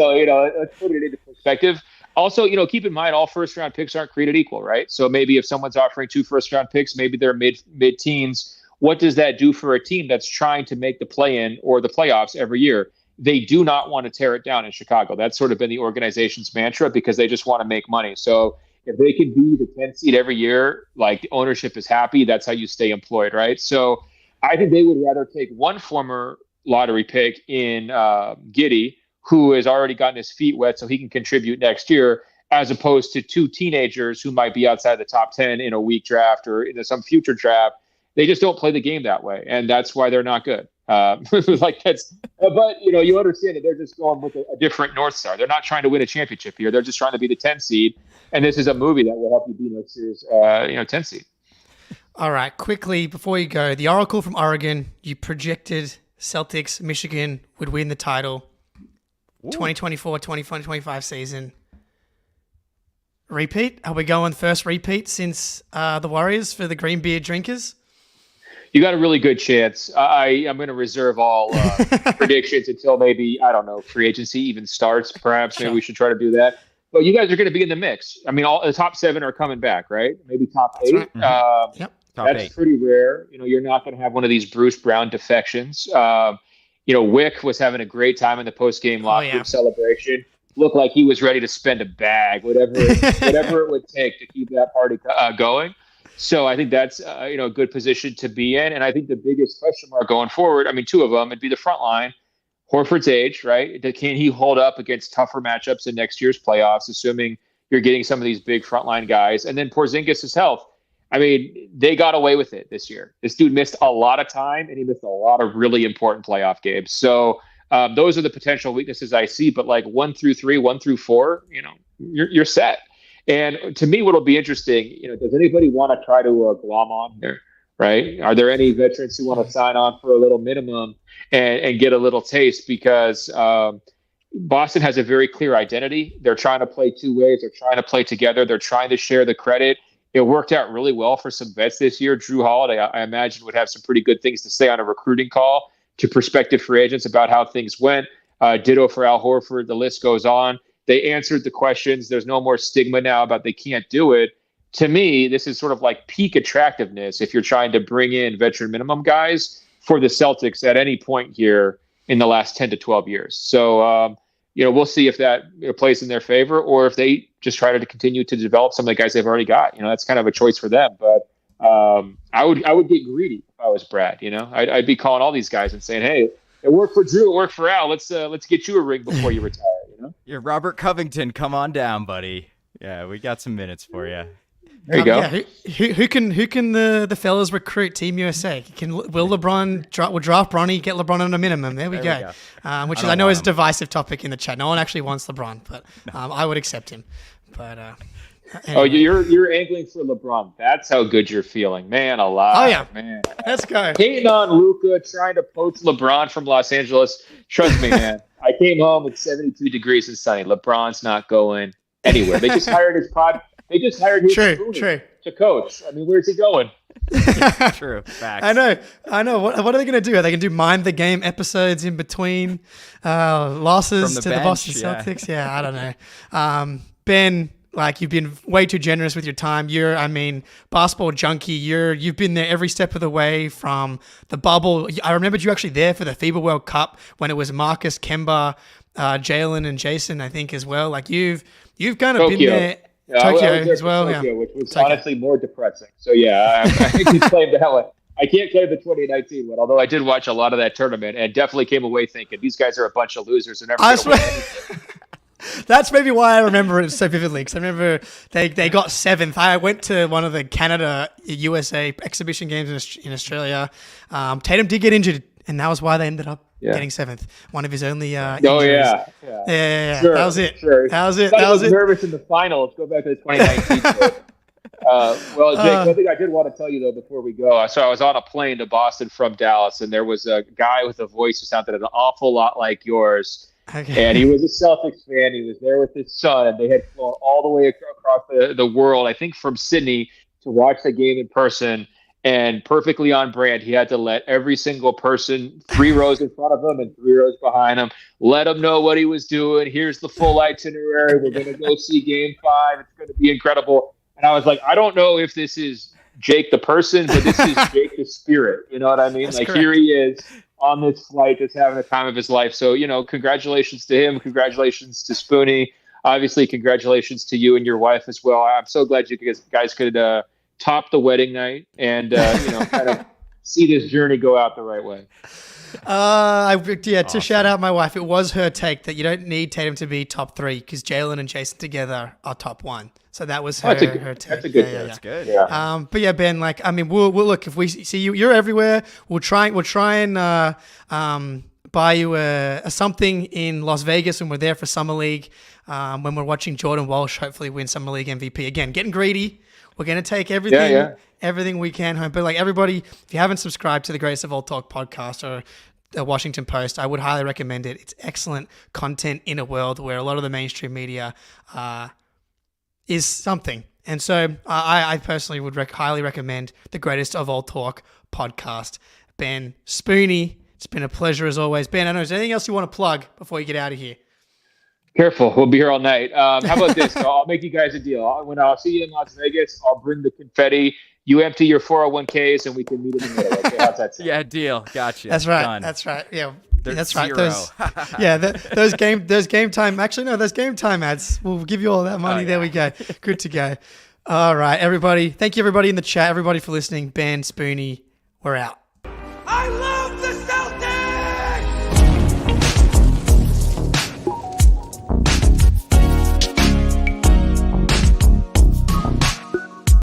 put it into perspective. Also, keep in mind, all first-round picks aren't created equal, right? So maybe if someone's offering 2 first-round picks, maybe they're mid-teens. What does that do for a team that's trying to make the play-in or the playoffs every year? They do not want to tear it down in Chicago. That's sort of been the organization's mantra, because they just want to make money. So if they can be the 10th seed every year, the ownership is happy, that's how you stay employed, right? So I think they would rather take one former lottery pick in Giddey, who has already gotten his feet wet so he can contribute next year, as opposed to 2 teenagers who might be outside the top 10 in a weak draft or in some future draft. They just don't play the game that way, and that's why they're not good. But you understand that they're just going with a different North Star. They're not trying to win a championship here. They're just trying to be the 10 seed, and this is a movie that will help you be next year's 10 seed. All right, quickly before you go, the Oracle from Oregon, you projected Celtics, Michigan would win the title. 2024-2025 season. Repeat? Are we going first repeat since the Warriors for the green beer drinkers? You got a really good chance. I'm going to reserve all predictions until maybe, I don't know, free agency even starts. Perhaps maybe we should try to do that. But you guys are going to be in the mix. I mean, all the top 7 are coming back, right? Maybe top 8. Right. Mm-hmm. Yep. That's 8. Pretty rare. You're not going to have one of these Bruce Brown defections. Wick was having a great time in the post-game locker room celebration. Looked like he was ready to spend a bag, whatever it would take to keep that party going. So I think that's a good position to be in. And I think the biggest question mark going forward, I mean, 2 of them, it'd be the front line. Horford's age, right? Can he hold up against tougher matchups in next year's playoffs, assuming you're getting some of these big frontline guys? And then Porzingis' health. I mean, they got away with it this year. This dude missed a lot of time, and he missed a lot of really important playoff games. So those are the potential weaknesses I see. But like 1 through 3, 1 through 4, you're set. And to me, what'll be interesting, does anybody want to try to glom on here, right? Are there any veterans who want to sign on for a little minimum and get a little taste? Because Boston has a very clear identity. They're trying to play 2 ways. They're trying to play together. They're trying to share the credit. It worked out really well for some vets this year. Drew Holiday, I imagine, would have some pretty good things to say on a recruiting call to prospective free agents about how things went. Ditto for Al Horford. The list goes on. They answered the questions. There's no more stigma now about they can't do it. To me, this is sort of like peak attractiveness if you're trying to bring in veteran minimum guys for the Celtics at any point here in the last 10 to 12 years. So, we'll see if that plays in their favor or if they just try to continue to develop some of the guys they've already got. That's kind of a choice for them. But I would get greedy if I was Brad. I'd be calling all these guys and saying, hey, it worked for Drew, it worked for Al. Let's get you a ring before you retire. You're Robert Covington. Come on down, buddy. Yeah, we got some minutes for you. There you go. Yeah, who can the fellas recruit Team USA? Will LeBron draft Bronny, get LeBron on a minimum? There we go. Which I know is a divisive topic in the chat. No one actually wants LeBron, but I would accept him. But anyway. Oh, you're angling for LeBron. That's how good you're feeling, man. Alive. Oh yeah, man. Let's go. Hating on Luka, trying to poach LeBron from Los Angeles. Trust me, man. I came home with 72 degrees and sunny. LeBron's not going anywhere. They just hired his They just hired his to coach. I mean, where's he going? True. Facts. I know. What are they going to do? Are they going to do mind the game episodes in between losses to the Boston Celtics? Yeah, I don't know. Ben, like, you've been way too generous with your time. You're, basketball junkie. You've been there every step of the way from the bubble. I remembered you actually there for the FIBA World Cup when it was Marcus, Kemba, Jaylen, and Jayson, I think, as well. Like, you've kind of been there. Yeah, Tokyo I was there as well, Tokyo, which was honestly more depressing. So yeah, I can claim that one. I can't claim the 2019 one, although I did watch a lot of that tournament and definitely came away thinking these guys are a bunch of losers and never going to win anything. That's maybe why I remember it so vividly, because I remember they got 7th. I went to one of the Canada-USA exhibition games in Australia. Tatum did get injured, and that was why they ended up getting 7th. One of his only injuries. Oh, yeah. Sure, that was it. Sure. That was it. I was nervous in the finals. Go back to the 2019 well, Jake, one thing I did want to tell you, though, before we go. So I was on a plane to Boston from Dallas, and there was a guy with a voice who sounded an awful lot like yours. Okay. And he was a Celtics fan. He was there with his son, and they had flown all the way across the world, I think from Sydney, to watch the game in person. And perfectly on brand, he had to let every single person, 3 rows in front of him and 3 rows behind him, let him know what he was doing. Here's the full itinerary. We're going to go see Game 5. It's going to be incredible. And I was like, I don't know if this is Jake the person, but this is Jake the spirit. You know what I mean? That's like, correct. Here he is on this flight, just having the time of his life. So, congratulations to him. Congratulations to Spoonie. Obviously, congratulations to you and your wife as well. I'm so glad you guys could top the wedding night and kind of see this journey go out the right way. To shout out my wife, it was her take that you don't need Tatum to be top 3 because Jaylen and Jayson together are top 1. So that was her take. That's a good That's good. Yeah. But yeah, Ben, we'll look, if we see you, you're everywhere. We'll try and buy you a something in Las Vegas when we're there for Summer League. When we're watching Jordan Walsh hopefully win Summer League MVP again. Getting greedy. We're going to take everything we can home. But everybody, if you haven't subscribed to the Greatest of All Talk podcast or the Washington Post. I would highly recommend it. It's excellent content in a world where a lot of the mainstream media is something. And so I personally would highly recommend the Greatest of All Talk podcast. Ben Spoonie, it's been a pleasure as always. Ben, I don't know, is there anything else you want to plug before you get out of here? Careful, we'll be here all night. How about this? So I'll make you guys a deal. When I'll see you in Las Vegas, I'll bring the confetti. You empty your 401ks and we can meet in the middle. Okay, how's that sound? Yeah, deal. Gotcha. That's right. Done. That's right. Yeah. There's That's right. zero. Those game time. Actually, no, those game time ads. We'll give you all that money. Oh, yeah. There we go. Good to go. All right, everybody. Thank you, everybody in the chat. Everybody for listening. Ben Spoonie, we're out. I